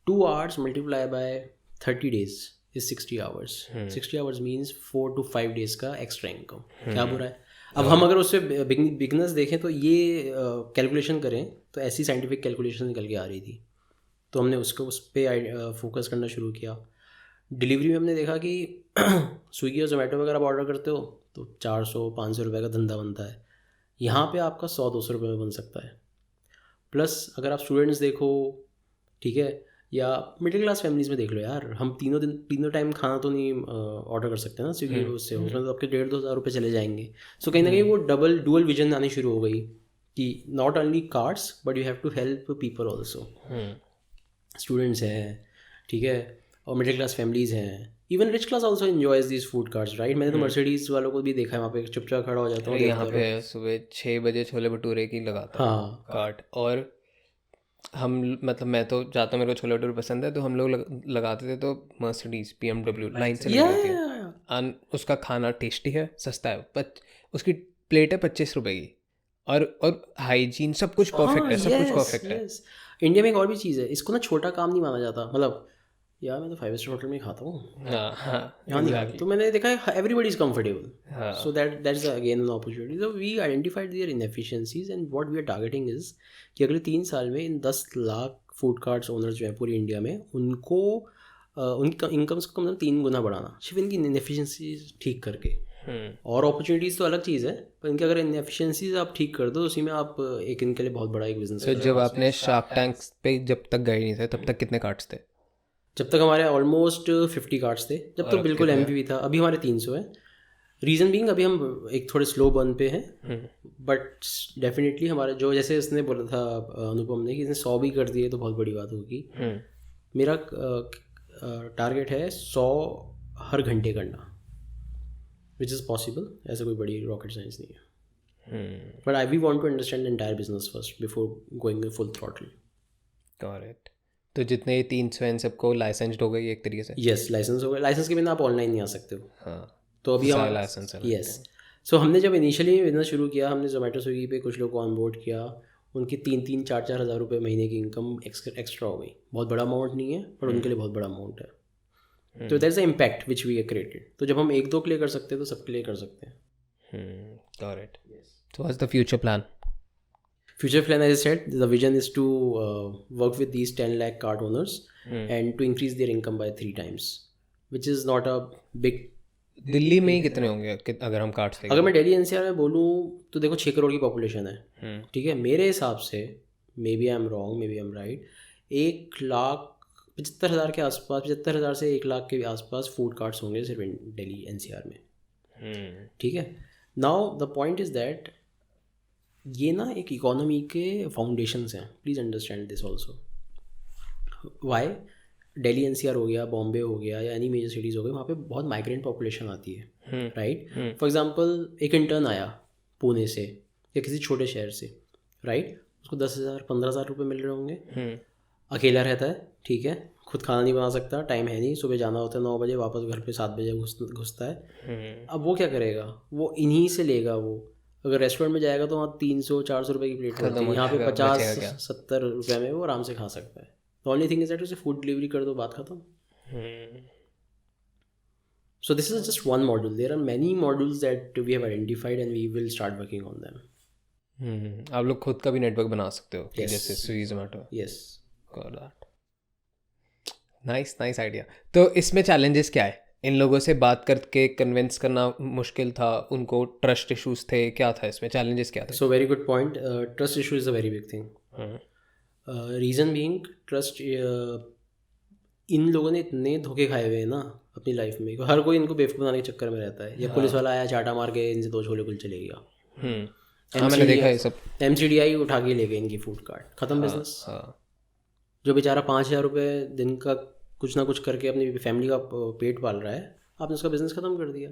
2 hours multiply by 30 days is 60 hours। 60 hours means 4 to 5 days का एक्स्ट्रा इनकम, क्या बुरा है। अब हम अगर उससे बिगनर्स देखें तो ये कैलकुलेशन करें तो ऐसी साइंटिफिक कैलकुलेशन निकल के आ रही थी, तो हमने उसको उस पर फोकस करना शुरू किया। डिलीवरी में हमने देखा कि स्विगी और जोमेटो वगैरह आप ऑर्डर करते हो तो 400-500 रुपये का धंधा बनता है, यहाँ पे आपका 100-200 रुपये में बन सकता है। प्लस अगर आप स्टूडेंट्स देखो, ठीक है, या मिडिल क्लास फैमिलीज़ में देख लो यार, हम तीनों टाइम खाना तो नहीं ऑर्डर कर सकते ना स्विगी उससे, उसमें तो आपके 1,500-2,000 रुपये चले जाएंगे। सो कहीं ना कहीं वो डुअल विजन आनी शुरू हो गई कि not only cards but you have to help people also. Students हैं, ठीक है, और मिडिल क्लास फैमिलीज़ हैं, even rich class also enjoys this food cards, right. मैंने तो मर्सिडीज़ वालों को भी देखा है, वहाँ पे चुपचाप खड़ा हो जाता हूँ। यहाँ पे सुबह 6 बजे छोले भटूरे की लगाता हाँ कार्ट, और हम मतलब मैं तो जाता हूँ, मेरे को छोले भटूरे पसंद है, तो हम लोग लगाते थे तो मर्सिडीज BMW लाइन से लगी रहती है, और उसका खाना टेस्टी है, सस्ता है, उसकी प्लेट है 25 रुपये की, और हाइजीन सब कुछ परफेक्ट है, सब कुछ परफेक्ट है। इंडिया में एक और भी चीज़ है, इसको ना छोटा काम नहीं माना जाता, मतलब यार मैं तो 5 स्टार होटल में खाता हूँ, यहाँ नहीं, तो मैंने देखा है everybody is comfortable, so that's again an opportunity. So we identified their inefficiencies and what we are targeting is कि अगले 3 साल में इन 10 लाख फूड कार्ट्स ओनर्स जो हैं पूरी इंडिया में, उनको उनका इनकम्स को कम से कम 3 गुना बढ़ाना, सिर्फ इनकी इनएफिशिएंसीज ठीक करके। और अपॉर्चुनिटीज़ तो अलग चीज़ है, पर इनके अगर इनएफिशिएंसीज आप ठीक कर दो, उसी में आप एक इनके लिए बहुत बड़ा एक बिजनेस। तो जब आपने शार्क टैंक पे जब तक गए नहीं थे तब तक कितने कार्ड्स थे? जब तक हमारे ऑलमोस्ट 50 कार्ड्स थे, जब तक बिल्कुल MVP था। अभी हमारे 300 है। रीज़न बीइंग अभी हम एक थोड़े स्लो बर्न पे हैं, बट डेफिनेटली हमारे जो, जैसे इसने बोला था अनुपम ने कि इसने 100 भी कर दिए तो बहुत बड़ी बात होगी। मेरा टारगेट है 100 हर घंटे करना, विच इज़ पॉसिबल, ऐसा कोई बड़ी रॉकेट साइंस नहीं है। But we want to understand the entire business first before going full throttle. Correct. तो जितने ये 300 हैं सबको लाइसेंस्ड हो गई एक तरीके से? यस, लाइसेंस हो गया। लाइसेंस के बिना आप ऑनलाइन नहीं आ सकते हो। हाँ, तो अभी हम लाइसेंस है। यस। सो हमने जब इनिशियली बिजनेस शुरू किया, हमने जोमेटो स्विगी पे कुछ लोग को ऑनबोर्ड किया, उनकी 3-3, 4-4 हज़ार रुपये महीने की इनकम एक्स्ट्रा हो गई। बहुत बड़ा अमाउंट नहीं है, पर उनके लिए बहुत बड़ा अमाउंट है। तो that's the impact which we created. तो जब हम 1-2 के लिए कर सकते हैं तो सबके लिए कर सकते हैं। Correct. So what's the future plan? Future plan, as I said, the vision is to work with these 10 lakh cart owners and to increase their income by 3 times, which is not a big. Delhi में ही कितने होंगे अगर हम cards लेंगे? अगर मैं Delhi NCR में बोलूँ तो देखो 6 करोड़ की पॉपुलेशन है, ठीक है। मेरे हिसाब से, maybe I am wrong, maybe I am right, 1,75,000 के आसपास, 75,000 से 1 लाख के आसपास फूड कार्ट्स होंगे सिर्फ दिल्ली NCR में, ठीक है। Now the point is that ये ना एक इकोनॉमी के फाउंडेशंस हैं। Please understand this also. Why? Delhi NCR हो गया, बॉम्बे हो गया, या एनी मेजर सिटीज़ हो गए, वहाँ पे बहुत माइग्रेंट पॉपुलेशन आती है, राइट। फॉर एग्जांपल एक इंटर्न आया पुणे से या किसी छोटे शहर से, राइट, उसको 10,000 15,000 रुपये मिल रहे होंगे। अकेला रहता है, ठीक है, खुद खाना नहीं बना सकता, टाइम है नहीं, सुबह जाना होता है 9 बजे, वापस घर पे 7 बजे घुसता है। अब वो क्या करेगा? वो इन्हीं से लेगा। वो अगर रेस्टोरेंट में जाएगा तो वहाँ 300-400 रुपये की प्लेट होती है, यहाँ पे 50-70 रुपये में वो आराम से खा सकता है। The only thing is that उसे फूड डिलीवरी कर दो, बात खत्म। So this is just one module. There are many modules that we have identified and we will start working on them. आप लोग खुद का भी नेटवर्क बना सकते हो, जैसे Swiggy Zomato. Yes, got that. Nice idea. तो इसमें चैलेंजेस क्या है? इन लोगों से बात करके कन्विंस करना मुश्किल था, उनको ट्रस्ट इश्यूज थे, क्या था इसमें चैलेंजेस क्या थे? So very good point. Trust issue is a very big thing. Reason being trust. इन लोगों ने इतने धोखे खाए हुए हैं ना अपनी लाइफ में, हर कोई इनको बेवकूफ़ बनाने के चक्कर में रहता है। या पुलिस वाला आया, चाटा मार के इनसे 2 छोले कुलचे ले गया, मैंने देखा है सब। MCDI उठा के ले गए इनकी फूड कार्ट, ख़त्म बिजनेस। जो बेचारा 5,000 रुपये दिन का कुछ ना कुछ करके अपनी फैमिली का पेट पाल रहा है, आपने उसका बिजनेस ख़त्म कर दिया।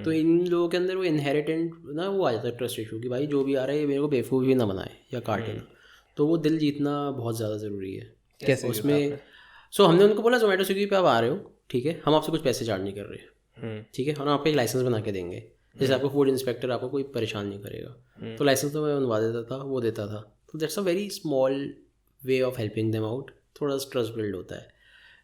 तो इन लोगों के अंदर वो इनहेरिटेंट ना वो आ जाता है ट्रस्ट इशू, कि भाई जो भी आ रहा है ये मेरे को बेवकूफ़ भी ना बनाए या काटे ना। तो वो दिल जीतना बहुत ज़्यादा ज़रूरी है। कैसे उसमें सो हमने उनको बोला जोमेटो स्विगी पे आप आ रहे हो, ठीक है, हम आपसे कुछ पैसे चार्ज नहीं कर रहे, ठीक है, हम आपको एक लाइसेंस बना के देंगे, जैसे आपको फूड इंस्पेक्टर आपको कोई परेशान नहीं करेगा। तो लाइसेंस तो मैं बनवा देता था, वो देता था। तो that's a very small way of helping them out. थोड़ा सा ट्रस्ट बिल्ड होता है।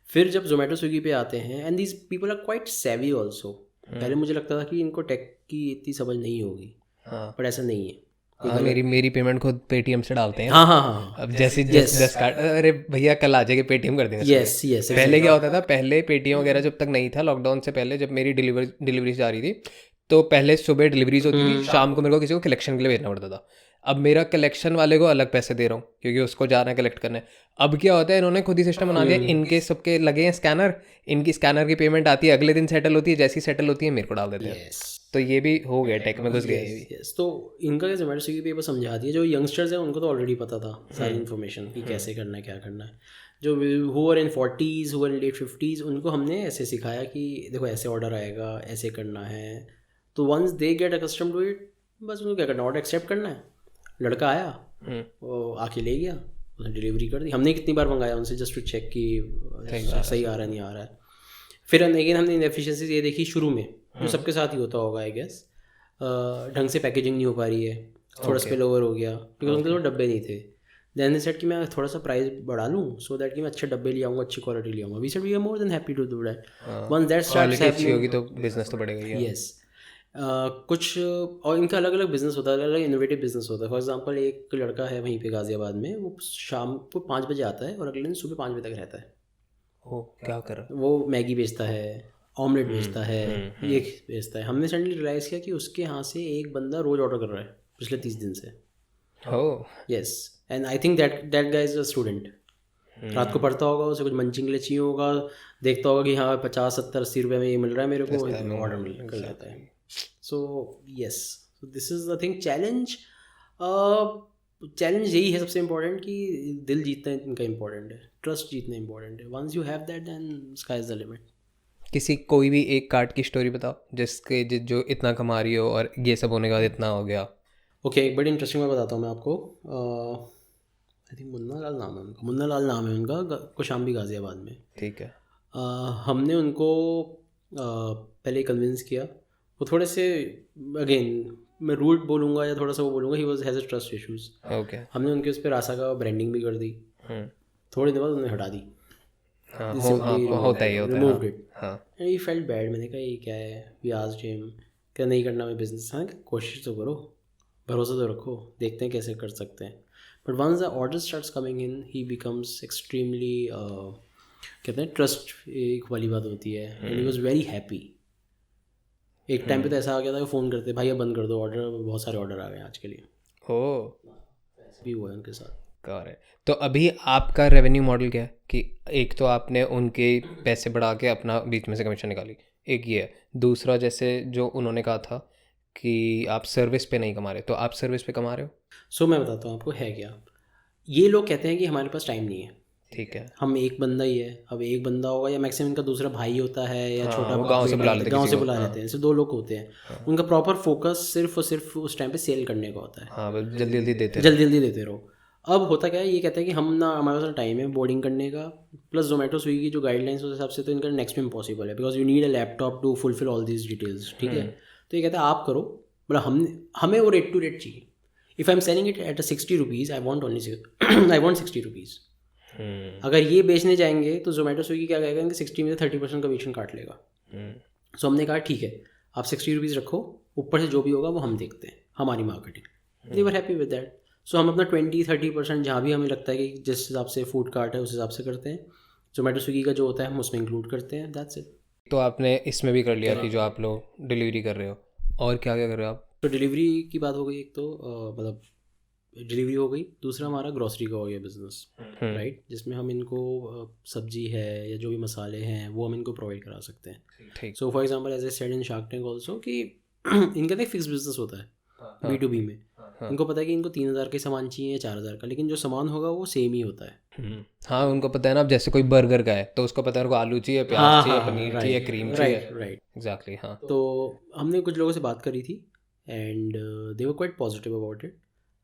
फिर जब जोमेटो स्विगी पे आते हैं, and these people are quite savvy also. पहले मुझे लगता था कि इनको टेक की इतनी समझ नहीं होगी, बट ऐसा नहीं है। हाँ, मेरी पेमेंट खुद पेटीएम से डालते हैं। हाँ। अब जैसे 10 कार्ड, अरे भैया कल आ जाएगा, पेटीएम कर देंगे। यस। पहले क्या होता था, पहले पेटीएम वगैरह जब तक नहीं था, लॉकडाउन से पहले जब मेरी डिलीवरी जा रही थी, तो पहले सुबह डिलीवरीज होती थी, शाम को मेरे को किसी को कलेक्शन के लिए भेजना पड़ता था। अब मेरा कलेक्शन वाले को अलग पैसे दे रहा हूँ क्योंकि उसको जाना है कलेक्ट करने। अब क्या होता है, इन्होंने खुद ही सिस्टम बना दिया, इनके सबके लगे हैं स्कैनर, इनकी स्कैनर की पेमेंट आती है, अगले दिन सेटल होती है, जैसी सेटल होती है मेरे को डाल देते हैं। तो ये भी हो गया, टेक में घुस गया ये भी। तो इनका क्या जोमेटो स्विगी पे बस समझा दिया। जो यंगस्टर्स हैं उनको तो ऑलरेडी पता था सारी इन्फॉर्मेशन कि कैसे करना है, क्या करना है। जो who are in 40s, who are in late 50s, उनको हमने ऐसे सिखाया कि देखो ऐसे ऑर्डर आएगा, ऐसे करना है। तो once they get accustom to it, बस उनको क्या करना, ऑर्डर एक्सेप्ट करना है। लड़का आया, वो आके ले गया, उसने डिलीवरी कर दी। हमने कितनी बार मंगाया उनसे जस्ट टू चेक कि सही आ रहा है नहीं आ रहा है। फिर अगेन हमने इनएफिशिएंसीज ये देखी शुरू में, जो सबके साथ ही होता होगा आई गेस। ढंग से पैकेजिंग नहीं हो पा रही है, थोड़ा स्पिल ओवर हो गया क्योंकि उनके तो डब्बे नहीं थे। देन दे सेड कि मैं थोड़ा सा प्राइस बढ़ा लूँ सो दैट कि मैं अच्छे डब्बे ले आऊँगा, अच्छी क्वालिटी ले आऊँगा। We said we are more than happy to do that. Once that starts happening होगी तो बिजनेस तो बढ़ेगा ही। यस। कुछ और इनका अलग अलग बिजनेस होता है, अलग अलग इनोवेटिव बिजनेस होता है। फॉर एग्जांपल एक लड़का है वहीं पे गाजियाबाद में, वो शाम को 5 बजे आता है और अगले दिन सुबह 5 बजे तक रहता है। ओ क्या कर रहा है? वो मैगी बेचता है, ऑमलेट बेचता है, ये बेचता है। हमने सडनली रियलाइज़ किया कि उसके यहाँ से एक बंदा रोज़ ऑर्डर कर रहा है पिछले 30 दिन से। ओ yes, and I think that guy is a student. रात को पढ़ता होगा, उसे कुछ मंचिंग के लिए चाहिए होगा, देखता होगा कि हाँ 50-70-80 रुपये में ये मिल रहा है मेरे को, ऑर्डर मिल कर जाता है। So yes, so this is the thing. Challenge यही है सबसे इम्पोर्टेंट कि दिल जीतना इनका इम्पोर्टेंट है, ट्रस्ट जीतना इम्पोर्टेंट है। Once you have that then sky is the limit. किसी कोई भी एक कार्ड की स्टोरी बताओ जो इतना कमा रही हो और ये सब होने के बाद इतना हो गया। ओके, एक बड़ी इंटरेस्टिंग बात बताता हूँ मैं आपको। आई थिंक मुन्ना लाल नाम है उनका, मुन्ना लाल नाम है उनका, कौशाम्बी गाज़ियाबाद में। ठीक है। हमने उनको पहले कन्विंस किया। वो थोड़े से, अगेन मैं रूट बोलूँगा या थोड़ा सा वो बोलूँगा, he was has a trust issues. Okay. हमने उनके उस पर रासा का ब्रांडिंग भी कर दी। थोड़े दिन बाद उन्होंने हटा दी, होता ही होता रिमूव्ड है। इट। हाँ एंड ही फेल्ट बैड। मैंने कहा ये क्या है, वी आस्क्ड हिम, क्या नहीं करना मैं बिजनेस। हाँ कोशिश तो करो, भरोसा तो रखो, देखते हैं कैसे कर सकते हैं। But once the order starts coming in, he becomes extremely, कहते हैं ट्रस्ट एक वाली बात होती है। And he was very happy. एक टाइम पे तो ऐसा आ गया था कि फ़ोन करते, भाई अब बंद कर दो ऑर्डर, बहुत सारे ऑर्डर आ गए आज के लिए। ओ भी हुआ है उनके साथ। कर है। तो अभी आपका रेवेन्यू मॉडल क्या है कि एक तो आपने उनके पैसे बढ़ा के अपना बीच में से कमीशन निकाली, एक ये है। दूसरा जैसे जो उन्होंने कहा था कि आप सर्विस पे नहीं कमा रहे, तो आप सर्विस पे कमा रहे हो। सो मैं बताता हूँ आपको है क्या। ये लोग कहते हैं कि हमारे पास टाइम नहीं है, ठीक है। हम एक बंदा ही है। अब एक बंदा होगा या मैक्सिमम इनका दूसरा भाई होता है या हाँ, छोटा वो गाँव से बुला लेते गाँव किसी से को। बुला लेते हैं। ऐसे 2 लोग होते हैं। उनका प्रॉपर फोकस सिर्फ और सिर्फ उस टाइम पे सेल करने का होता है। हाँ बस जल्दी जल्दी देते जल्दी जल्दी देते रहो। अब होता क्या है, ये कहते हैं कि हम ना, हमारे पास टाइम है बोर्डिंग करने का, प्लस जोमेटो स्विगी की जो गाइडलाइंस उस हिसाब से तो इनका नेक्स्ट में इम्पॉसिबल है, because you need a laptop to fulfil all these details. ठीक है, तो ये कहते हैं आप करो, मतलब हमें वो रेट टू रेट चाहिए। If I am selling it at 60 rupees, I want 60 rupees. अगर ये बेचने जाएंगे तो जोमेटो स्विगी क्या कहेगा, इनके 60 में से 30% कमीशन काट लेगा। सो हमने कहा ठीक है, आप 60 रुपीज़ रखो, ऊपर से जो भी होगा वो हम देखते हैं, हमारी marketing. They were happy with that. So हम अपना 20-30% जहाँ भी हमें लगता है कि जिस हिसाब से फूड कार्ट है उस हिसाब से करते हैं। जोमेटो स्विगी का जो होता है हम उसमें इंक्लूड करते हैं, दैट्स इट। तो आपने इसमें भी कर लिया कि जो आप लोग डिलीवरी कर रहे हो, और क्या क्या कर रहे हो आप। तो डिलीवरी की बात हो गई एक तो, मतलब डिलीवरी हो गई। दूसरा हमारा ग्रॉसरी का हो गया बिजनेस, राइट, जिसमें हम इनको सब्जी है या जो भी मसाले हैं वो हम इनको प्रोवाइड करा सकते हैं। ठीक। So for example as a said in Shark Tank also कि इनका तो एक फिक्स बिजनेस होता है B2B में। इनको पता है कि इनको 3,000 का सामान चाहिए या 4,000 का, लेकिन जो सामान होगा वो सेम ही होता है। हाँ उनको पता है ना, अब जैसे कोई बर्गर का है तो उसको पता है उनको आलू चाहिए, प्याज चाहिए, पनीर चाहिए, क्रीम चाहिए। Right exactly. हाँ तो हमने कुछ लोगों से बात करी थी and they were quite positive about it.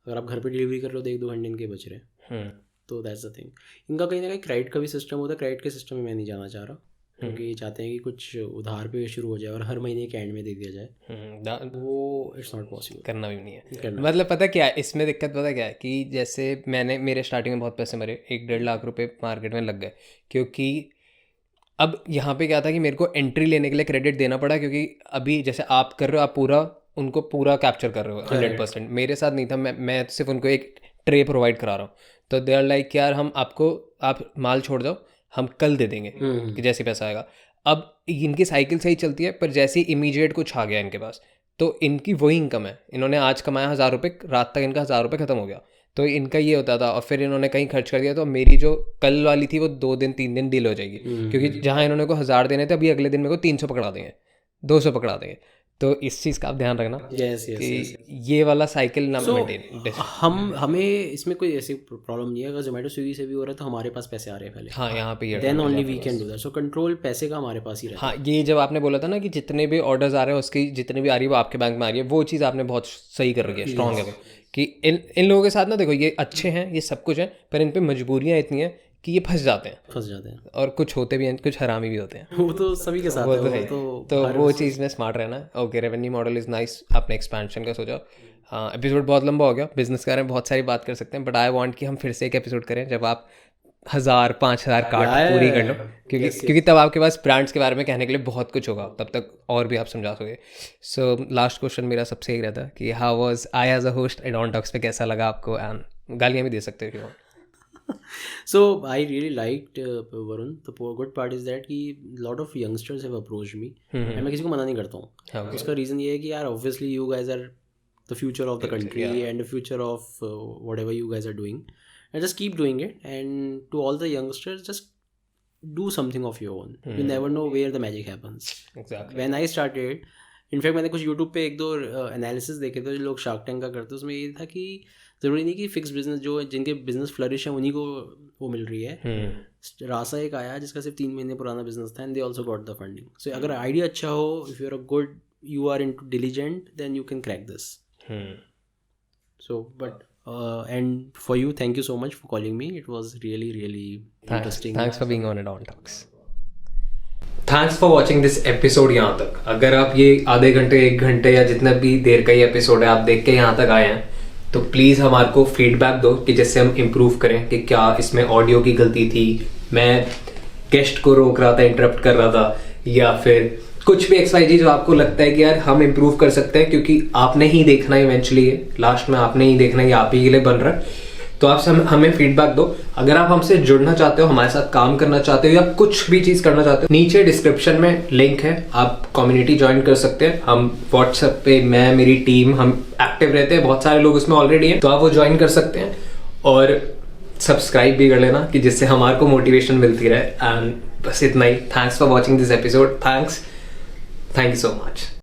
अगर आप घर पे डिलीवरी कर रहे हो तो 1-2 घंटे इनके बच रहे हैं, तो दैट्स द थिंग। इनका कहीं ना कहीं क्रेडिट का भी सिस्टम होता है। क्रेडिट के सिस्टम में मैं नहीं जाना चाह रहा, क्योंकि ये चाहते हैं कि कुछ उधार पे शुरू हो जाए और हर महीने के एंड में दे दिया जाए, वो इट्स नॉट पॉसिबल, करना भी नहीं है। मतलब पता क्या है इसमें दिक्कत, पता क्या है कि जैसे मेरे स्टार्टिंग में बहुत पैसे मरे, 1-1.5 लाख रुपए मार्केट में लग गए, क्योंकि अब यहाँ पे क्या था कि मेरे को एंट्री लेने के लिए क्रेडिट देना पड़ा, क्योंकि अभी जैसे आप कर रहे हो, आप उनको पूरा कैप्चर कर रहे हो 100%। मेरे साथ नहीं था, मैं सिर्फ उनको एक ट्रे प्रोवाइड करा रहा हूँ। तो दे आर लाइक यार आप माल छोड़ जाओ, हम कल दे देंगे कि जैसे पैसा आएगा। अब इनकी साइकिल सही चलती है, पर जैसे ही इमीडिएट कुछ आ गया इनके पास, तो इनकी वही इनकम है। इन्होंने आज कमाया 1,000 रुपये, रात तक इनका 1,000 रुपये खत्म हो गया। तो इनका ये होता था, और फिर इन्होंने कहीं खर्च कर दिया, तो मेरी जो कल वाली थी वो 2 दिन 3 दिन डिले हो जाएगी, क्योंकि जहाँ इन्होंने को 1,000 देने थे, अभी अगले दिन मेरे को 300 पकड़ा देंगे, 200 पकड़ा देंगे। तो इस चीज़ का आप ध्यान रखना कि ये वाला साइकिल ना मेंटेन। हमें इसमें कोई ऐसी प्रॉब्लम नहीं है। अगर जोमेटो स्विगी से भी हो रहा है तो हमारे पास पैसे आ रहे हैं पहले। हाँ यहाँ पे then only we can do that. So control पैसे का हमारे पास ही रहता है। हाँ ये जब आपने बोला था ना कि जितने भी ऑर्डर्स आ रहे हैं उसकी जितनी भी आ रही है वो आपके बैंक में आ रही है, वो चीज़ आपने बहुत सही कर रखी है, स्ट्रॉन्ग है वो। कि इन लोगों के साथ ना देखो, ये अच्छे हैं, ये सब कुछ है, पर इन पे मजबूरियाँ इतनी हैं कि ये फंस जाते हैं, और कुछ होते भी हैं, कुछ हरामी भी होते हैं। वो तो सभी के साथ है। तो वो चीज़ में स्मार्ट रहना है। Okay, revenue model is nice, आपने एक्सपेंशन का सोचा। हाँ एपिसोड बहुत लंबा हो गया, बिजनेस के बारे में बहुत सारी बात कर सकते हैं, बट आई वांट कि हम फिर से एक एपिसोड करें जब आप 1,000-5,000 कार्ड पूरी कर लो, क्योंकि तब आपके पास ब्रांड्स के बारे में कहने के लिए बहुत कुछ होगा, तब तक और भी आप समझा सकोगे। सो लास्ट क्वेश्चन मेरा सबसे यही रहता कि how was I as a host at on talks पे, कैसा लगा आपको? एंड गालियाँ भी दे सकते हो। So I really liked Varun. The good part is that कि lot of youngsters have approached me. And मैं किसी को मना नहीं करता हूँ. Okay. उसका reason ये है कि यार obviously you guys are the future of the country and the future of whatever you guys are doing. And just keep doing it. And to all the youngsters, just do something of your own. You never know where the magic happens. Exactly. When I started, in fact मैंने कुछ YouTube पे एक दो analysis देखे थे जो लोग shark tank का करते, उसमें ये था कि ज़रूरी नहीं कि फिक्स बिजनेस जो जिनके बिजनेस फ्लरिश है उन्हीं को वो मिल रही है. रासा एक आया जिसका सिर्फ 3 महीने पुराना बिजनेस था and they also got the funding. So अगर आइडिया अच्छा हो, if you are a good, you are into diligent, then you can crack this. So but and for you, thank you so much for calling me. It was really interesting. Thanks for being on Adon Talks. Thanks for watching this episode. यहाँ तक अगर आप ये आधे घंटे 1 घंटे या जितना भी देर का ये एपिसोड है आप देख के यहाँ तक आए हैं, तो प्लीज़ हमारे को फीडबैक दो कि जिससे हम इम्प्रूव करें कि क्या इसमें ऑडियो की गलती थी, मैं गेस्ट को रोक रहा था, इंटरप्ट कर रहा था, या फिर कुछ भी XYZ जो आपको लगता है कि यार हम इम्प्रूव कर सकते हैं, क्योंकि आपने ही देखना है इवेंचुअली, लास्ट में आपने ही देखना है, ये आप ही के लिए बन रहा है. तो आप हमें फीडबैक दो. अगर आप हमसे जुड़ना चाहते हो, हमारे साथ काम करना चाहते हो या कुछ भी चीज़ करना चाहते हो, नीचे डिस्क्रिप्शन में लिंक है, आप कम्युनिटी ज्वाइन कर सकते हैं. हम व्हाट्सएप पे, मैं, मेरी टीम, हम एक्टिव रहते हैं, बहुत सारे लोग उसमें ऑलरेडी हैं, तो आप वो ज्वाइन कर सकते हैं. और सब्सक्राइब भी कर लेना कि जिससे हमारे को मोटिवेशन मिलती रहे. एंड बस इतना ही. Thanks for watching this episode. Thank you so much.